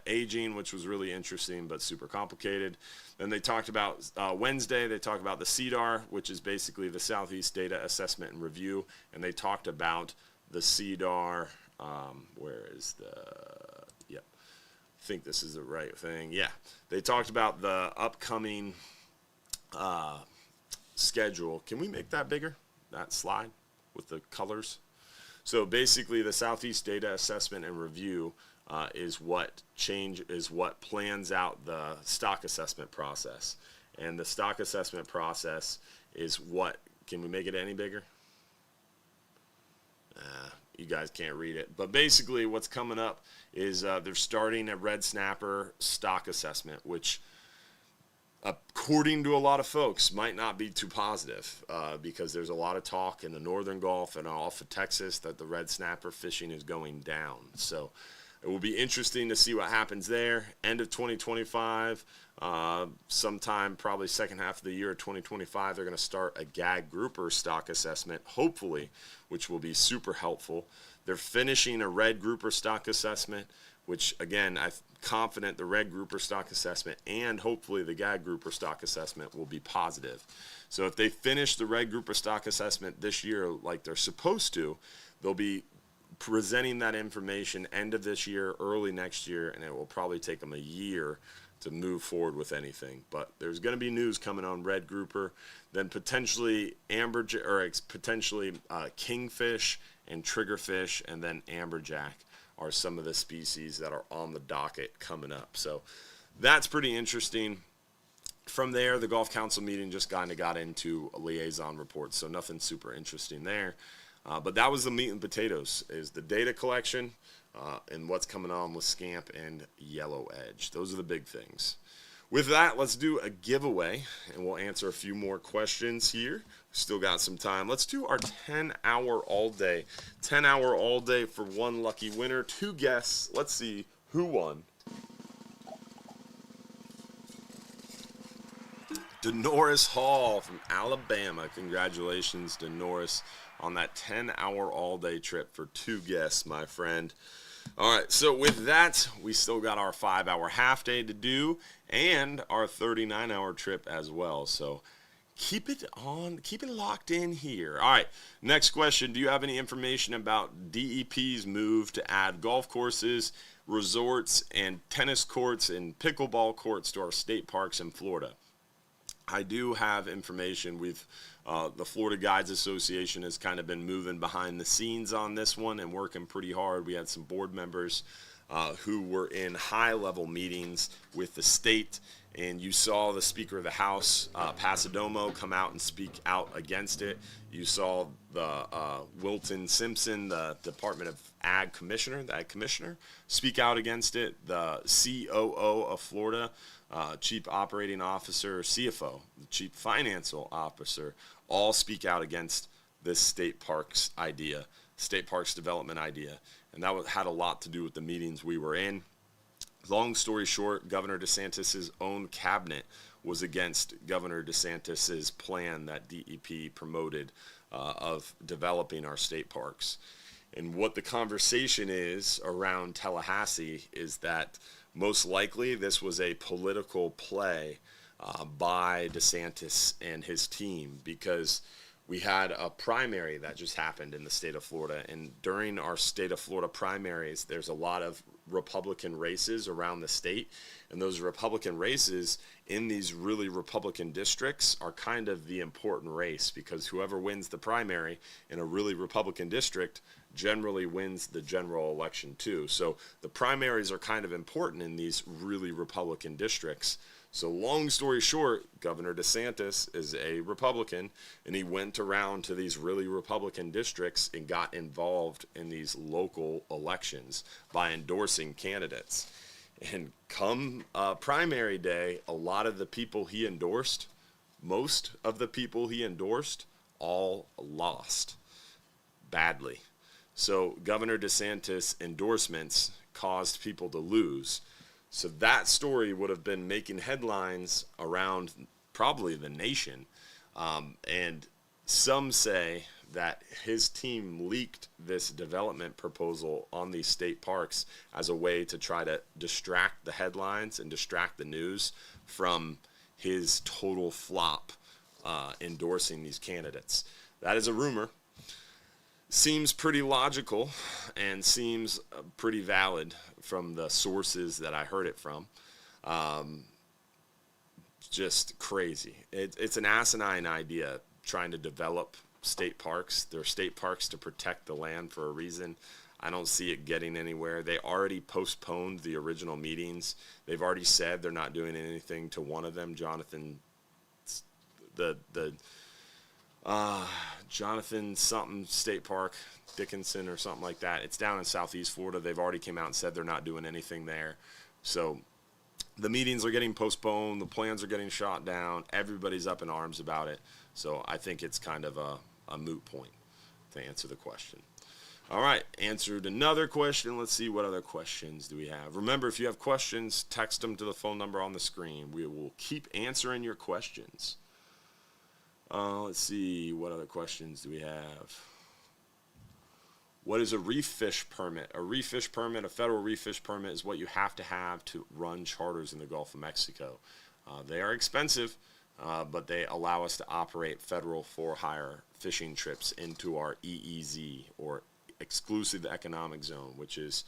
aging, which was really interesting but super complicated. Then they talked about Wednesday, they talked about the CDAR, which is basically the Southeast Data Assessment and Review. And they talked about the CDAR, where is the, yep, I think this is the right thing. Yeah, they talked about the upcoming schedule. Can we make that bigger, that slide with the colors? So basically the Southeast Data Assessment and Review is what plans out the stock assessment process. And the stock assessment process is what, can we make it any bigger? You guys can't read it. But basically what's coming up is they're starting a red snapper stock assessment, which according to a lot of folks might not be too positive because there's a lot of talk in the northern Gulf and off of Texas that the red snapper fishing is going down. So it will be interesting to see what happens there. End of 2025, sometime probably second half of the year of 2025, they're going to start a gag grouper stock assessment, hopefully, which will be super helpful. They're finishing a red grouper stock assessment, which, again, I'm confident the red grouper stock assessment and hopefully the gag grouper stock assessment will be positive. So if they finish the red grouper stock assessment this year like they're supposed to, they'll be presenting that information end of this year, early next year, and it will probably take them a year to move forward with anything. But there's going to be news coming on red grouper, then potentially potentially kingfish and triggerfish, and then amberjack are some of the species that are on the docket coming up. So that's pretty interesting. From there, the Gulf Council meeting just kind of got into a liaison report, so nothing super interesting there. But that was the meat and potatoes, is the data collection and what's coming on with scamp and yellow edge. Those are the big things. With that, let's do a giveaway, and we'll answer a few more questions here. Still got some time. Let's do our 10-hour all-day. 10-hour all-day for one lucky winner. 2 guests. Let's see who won. Denoris Hall from Alabama. Congratulations, Denoris, on that 10-hour all-day trip for 2 guests, my friend. All right, so with that, we still got our 5-hour half day to do and our 39-hour trip as well. So keep it on, keep it locked in here. All right, next question. Do you have any information about DEP's move to add golf courses, resorts, and tennis courts and pickleball courts to our state parks in Florida? I do have information. The Florida Guides Association has kind of been moving behind the scenes on this one and working pretty hard. We had some board members who were in high-level meetings with the state, and you saw the Speaker of the House, Pasadomo, come out and speak out against it. You saw the Wilton Simpson, the Department of Ag Commissioner, speak out against it. The COO of Florida, Chief Operating Officer, CFO, the Chief Financial Officer, all speak out against this state parks idea. state parks development idea. And that had a lot to do with the meetings we were in. Long story short, Governor DeSantis' own cabinet was against Governor DeSantis' plan that DEP promoted of developing our state parks. And what the conversation is around Tallahassee is that most likely this was a political play by DeSantis and his team, because we had a primary that just happened in the state of Florida. And during our state of Florida primaries, there's a lot of Republican races around the state. And those Republican races in these really Republican districts are kind of the important race, because whoever wins the primary in a really Republican district generally wins the general election too. So the primaries are kind of important in these really Republican districts. So long story short, Governor DeSantis is a Republican, and he went around to these really Republican districts and got involved in these local elections by endorsing candidates. And come primary day, a lot of the people he endorsed, most of the people he endorsed, all lost badly. So Governor DeSantis' endorsements caused people to lose. So that story would have been making headlines around probably the nation. And some say that his team leaked this development proposal on these state parks as a way to try to distract the headlines and distract the news from his total flop endorsing these candidates. That is a rumor. Seems pretty logical and seems pretty valid from the sources that I heard it from. Just crazy. It's an asinine idea, trying to develop state parks. They're state parks to protect the land for a reason. I don't see it getting anywhere. They already postponed the original meetings. They've already said they're not doing anything to one of them. Jonathan something State Park, Dickinson or something like that. It's down in Southeast Florida. They've already came out and said they're not doing anything there. So the meetings are getting postponed. The plans are getting shot down. Everybody's up in arms about it. So I think it's kind of a moot point to answer the question. All right, answered another question. Let's see, what other questions do we have? Remember, if you have questions, text them to the phone number on the screen. We will keep answering your questions. Let's see, what other questions do we have? What is a reef fish permit? A reef fish permit, a federal reef fish permit, is what you have to run charters in the Gulf of Mexico. They are expensive, but they allow us to operate federal for-hire fishing trips into our EEZ, or Exclusive Economic Zone, which is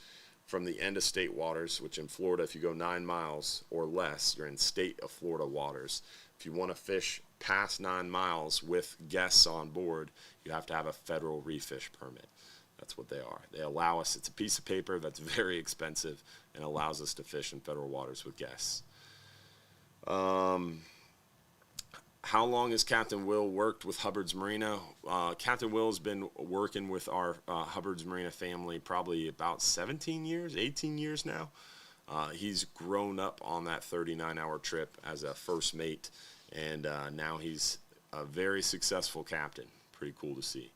from the end of state waters, which in Florida, if you go 9 miles or less, you're in state of Florida waters. If you want to fish past 9 miles with guests on board, you have to have a federal reef fish permit. That's what they are. They allow us, it's a piece of paper that's very expensive and allows us to fish in federal waters with guests. How long has Captain Will worked with Hubbard's Marina? Captain Will has been working with our Hubbard's Marina family probably about 17 years, 18 years now. He's grown up on that 39-hour trip as a first mate, and now he's a very successful captain. Pretty cool to see.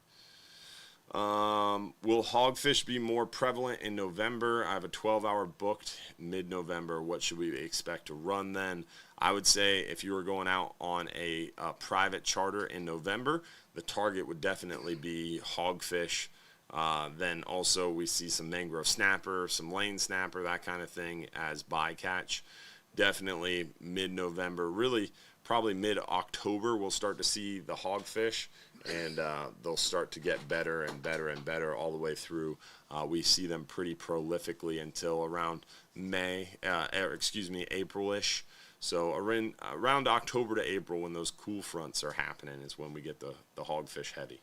Will hogfish be more prevalent in November? I have a 12-hour booked mid-November. What should we expect to run then? I would say if you were going out on a private charter in November, the target would definitely be hogfish. Then also we see some mangrove snapper, some lane snapper, that kind of thing as bycatch. Definitely mid-November, really probably mid-October, we'll start to see the hogfish, and they'll start to get better and better and better all the way through. We see them pretty prolifically until around April-ish. So around October to April, when those cool fronts are happening, is when we get the hogfish heavy.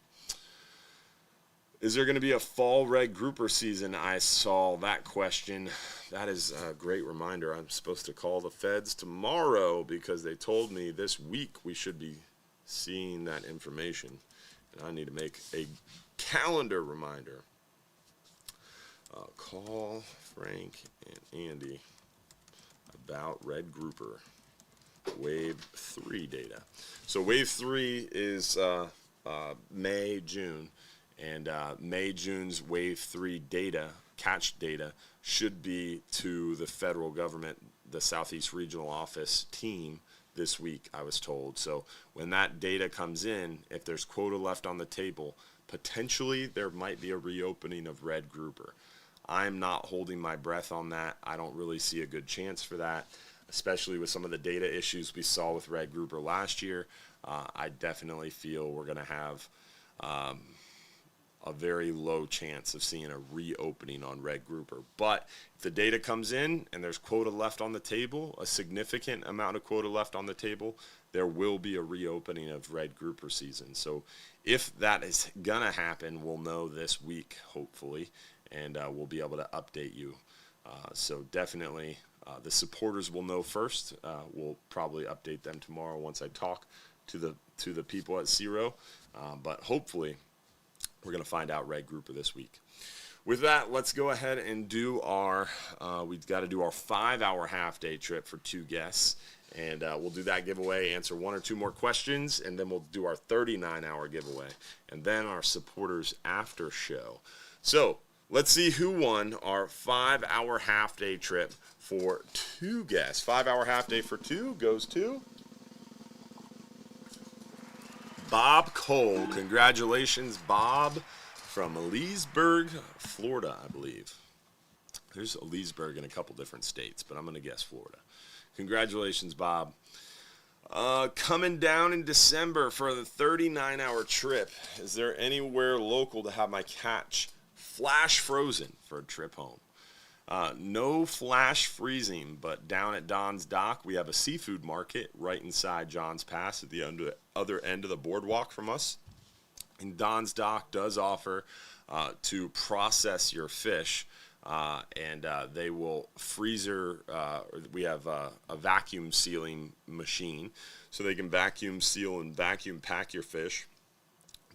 Is there going to be a fall red grouper season? I saw that question. That is a great reminder. I'm supposed to call the feds tomorrow because they told me this week we should be seeing that information. And I need to make a calendar reminder. Call Frank and Andy about red grouper wave 3 data. So wave 3 is May, June, And May, June's Wave 3 data, catch data, should be to the federal government, the Southeast Regional Office team this week, I was told. So when that data comes in, if there's quota left on the table, potentially there might be a reopening of red grouper. I'm not holding my breath on that. I don't really see a good chance for that, especially with some of the data issues we saw with red grouper last year. I definitely feel we're going to have a very low chance of seeing a reopening on red grouper. But if the data comes in and there's quota left on the table, a significant amount of quota left on the table, there will be a reopening of red grouper season. So if that is going to happen, we'll know this week, hopefully, and we'll be able to update you. So definitely the supporters will know first. We'll probably update them tomorrow once I talk to the people at Zero. But hopefully we're going to find out red grouper this week. With that, let's go ahead and do our, we've got to do our 5-hour half-day trip for 2 guests. And we'll do that giveaway, answer 1 or 2 more questions, and then we'll do our 39-hour giveaway. And then our supporters after show. So let's see who won our 5-hour half-day trip for 2 guests. 5-hour half-day for 2 goes to Bob Cole. Congratulations, Bob, from Leesburg, Florida, I believe. There's Leesburg in a couple different states, but I'm going to guess Florida. Congratulations, Bob. Coming down in December for the 39-hour trip. Is there anywhere local to have my catch flash frozen for a trip home? No flash freezing, but down at Don's Dock, we have a seafood market right inside John's Pass at the other end of the boardwalk from us. And Don's Dock does offer to process your fish, and they will freezer. We have a vacuum sealing machine, so they can vacuum seal and vacuum pack your fish.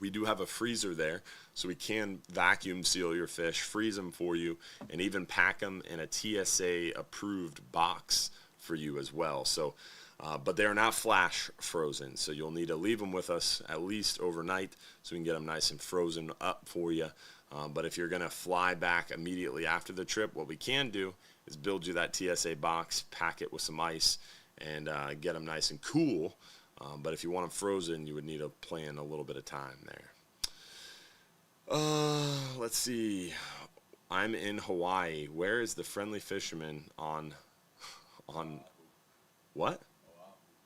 We do have a freezer there, so we can vacuum seal your fish, freeze them for you, and even pack them in a TSA-approved box for you as well. So, but they're not flash frozen, so you'll need to leave them with us at least overnight so we can get them nice and frozen up for you. But if you're going to fly back immediately after the trip, what we can do is build you that TSA box, pack it with some ice, and get them nice and cool. But if you want them frozen, you would need to plan a little bit of time there. Let's see. I'm in Hawaii. Where is the friendly fisherman on what?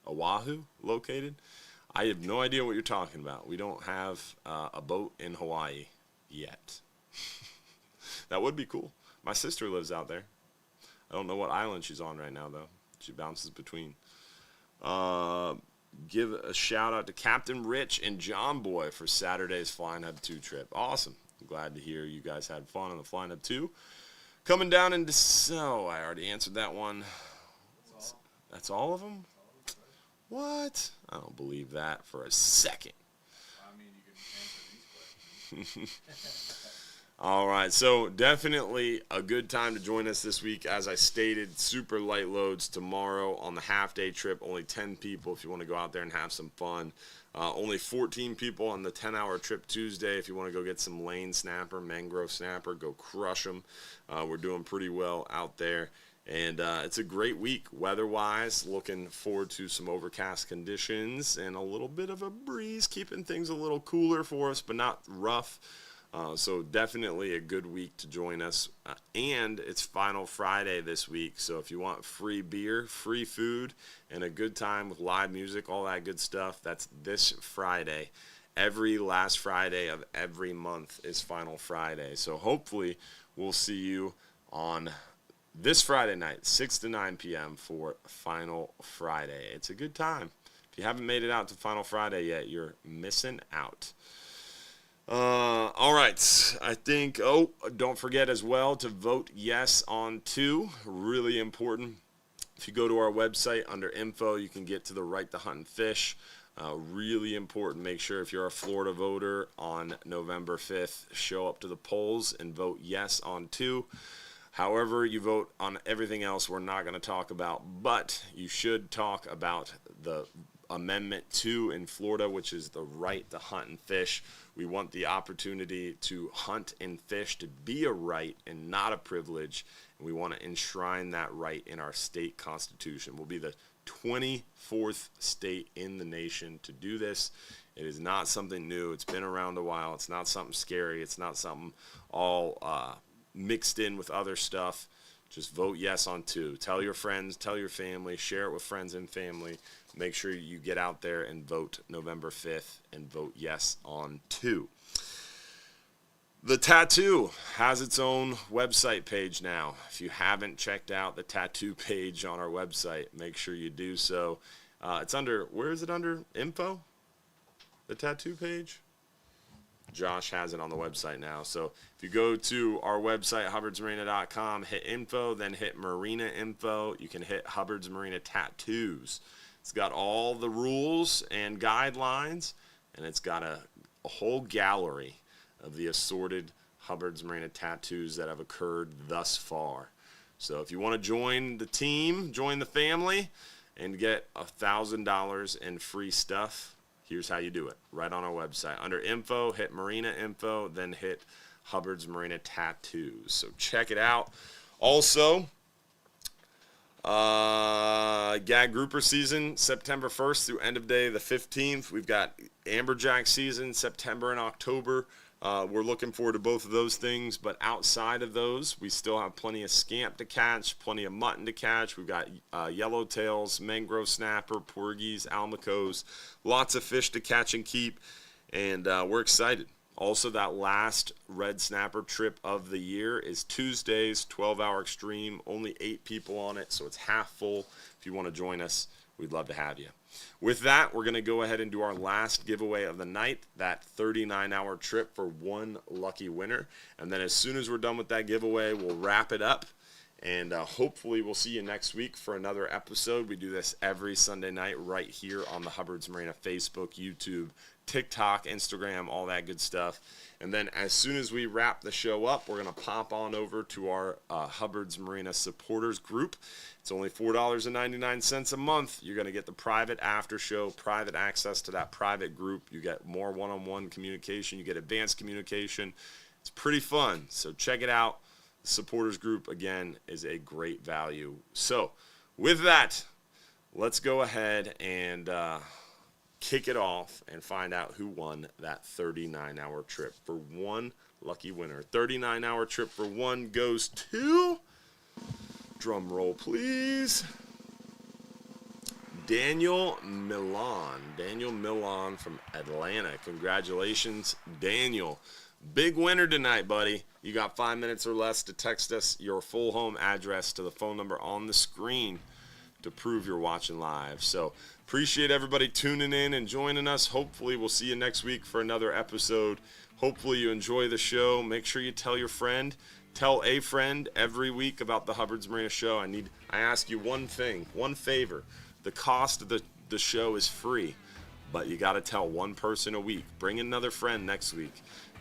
Oahu located? I have no idea what you're talking about. We don't have a boat in Hawaii yet. That would be cool. My sister lives out there. I don't know what island she's on right now, though. She bounces between. Give a shout out to Captain Rich and John Boy for Saturday's Flying Hub 2 trip. Awesome. I'm glad to hear you guys had fun on the Flying Hub 2. Coming down into I already answered that one. That's all of them? What? I don't believe that for a second. I mean, you can answer these questions. All right, so definitely a good time to join us this week. As I stated, super light loads tomorrow on the half-day trip. Only 10 people if you want to go out there and have some fun. Only 14 people on the 10-hour trip Tuesday. If you want to go get some lane snapper, mangrove snapper, go crush them. We're doing pretty well out there. And it's a great week weather-wise. Looking forward to some overcast conditions and a little bit of a breeze, keeping things a little cooler for us, but not rough. So definitely a good week to join us. And it's Final Friday this week. So if you want free beer, free food, and a good time with live music, all that good stuff, that's this Friday. Every last Friday of every month is Final Friday. So hopefully we'll see you on this Friday night, 6 to 9 p.m. for Final Friday. It's a good time. If you haven't made it out to Final Friday yet, you're missing out. All right. I think, don't forget as well to vote yes on 2. Really important. If you go to our website under info, you can get to the Right to Hunt and Fish. Really important. Make sure if you're a Florida voter on November 5th, show up to the polls and vote yes on 2. However you vote on everything else, we're not going to talk about, but you should talk about the Amendment 2 in Florida, which is the right to hunt and fish. We want the opportunity to hunt and fish to be a right and not a privilege. And we want to enshrine that right in our state constitution. We'll be the 24th state in the nation to do this. It is not something new. It's been around a while. It's not something scary. It's not something all mixed in with other stuff. Just vote yes on 2. Tell your friends, tell your family, share it with friends and family. Make sure you get out there and vote November 5th and vote yes on 2. The tattoo has its own website page now. If you haven't checked out the tattoo page on our website, make sure you do so. It's under, where is it under? Info? The tattoo page? Josh has it on the website now. So if you go to our website, hubbardsmarina.com, hit info, then hit Marina info, you can hit Hubbard's Marina Tattoos. It's got all the rules and guidelines, and it's got a whole gallery of the assorted Hubbard's Marina tattoos that have occurred thus far. So if you want to join the team, join the family, and get $1,000 in free stuff, here's how you do it. Right on our website. Under info, hit Marina info, then hit Hubbard's Marina Tattoos. So check it out. Also, gag grouper season, September 1st through end of day the 15th. We've got amberjack season, September and October. We're looking forward to both of those things, but outside of those, we still have plenty of scamp to catch, plenty of mutton to catch. We've got yellowtails, mangrove snapper, porgies, almacos, lots of fish to catch and keep, and we're excited. Also, that last red snapper trip of the year is Tuesdays, 12-hour extreme, only 8 people on it, so it's half full. If you want to join us, we'd love to have you. With that, we're going to go ahead and do our last giveaway of the night, that 39-hour trip for one lucky winner. And then as soon as we're done with that giveaway, we'll wrap it up. And hopefully we'll see you next week for another episode. We do this every Sunday night right here on the Hubbard's Marina Facebook, YouTube, TikTok, Instagram, all that good stuff. And then as soon as we wrap the show up, we're going to pop on over to our Hubbard's Marina supporters group. It's only $4.99 a month. You're going to get the private after show, private access to that private group. You get more one-on-one communication. You get advanced communication. It's pretty fun. So check it out. The supporters group, again, is a great value. So with that, let's go ahead and kick it off and find out who won that 39-hour trip for one lucky winner. 39-hour trip for one goes to, drum roll please, Daniel Milan. Daniel Milan from Atlanta. Congratulations, Daniel. Big winner tonight, buddy. You got 5 minutes or less to text us your full home address to the phone number on the screen to prove you're watching live. So appreciate everybody tuning in and joining us. Hopefully we'll see you next week for another episode. Hopefully you enjoy the show. Make sure you tell your friend, tell a friend every week about the Hubbard's Marina show. I ask you one thing, one favor. The cost of the show is free, but you got to tell one person a week. Bring another friend next week.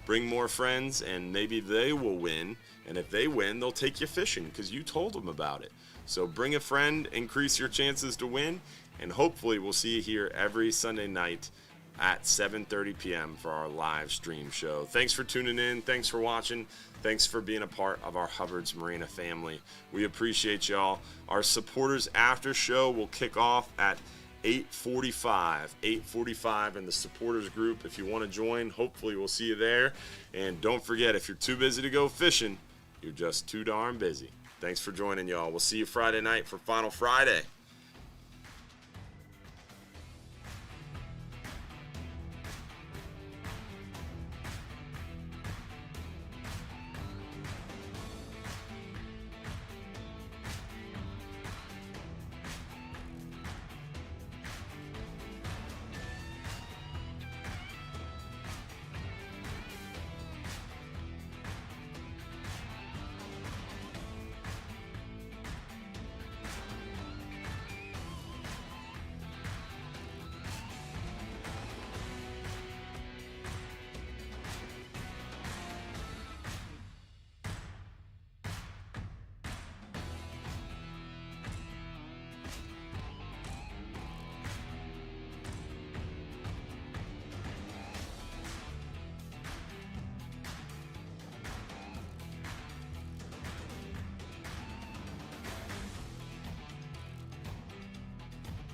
Bring more friends, and maybe they will win. And if they win, they'll take you fishing because you told them about it. So bring a friend, increase your chances to win, and hopefully we'll see you here every Sunday night at 7:30 p.m. for our live stream show. Thanks for tuning in. Thanks for watching. Thanks for being a part of our Hubbard's Marina family. We appreciate y'all. Our supporters after show will kick off at 8:45 in the supporters group. If you want to join, hopefully we'll see you there. And don't forget, if you're too busy to go fishing, you're just too darn busy. Thanks for joining, y'all. We'll see you Friday night for Final Friday.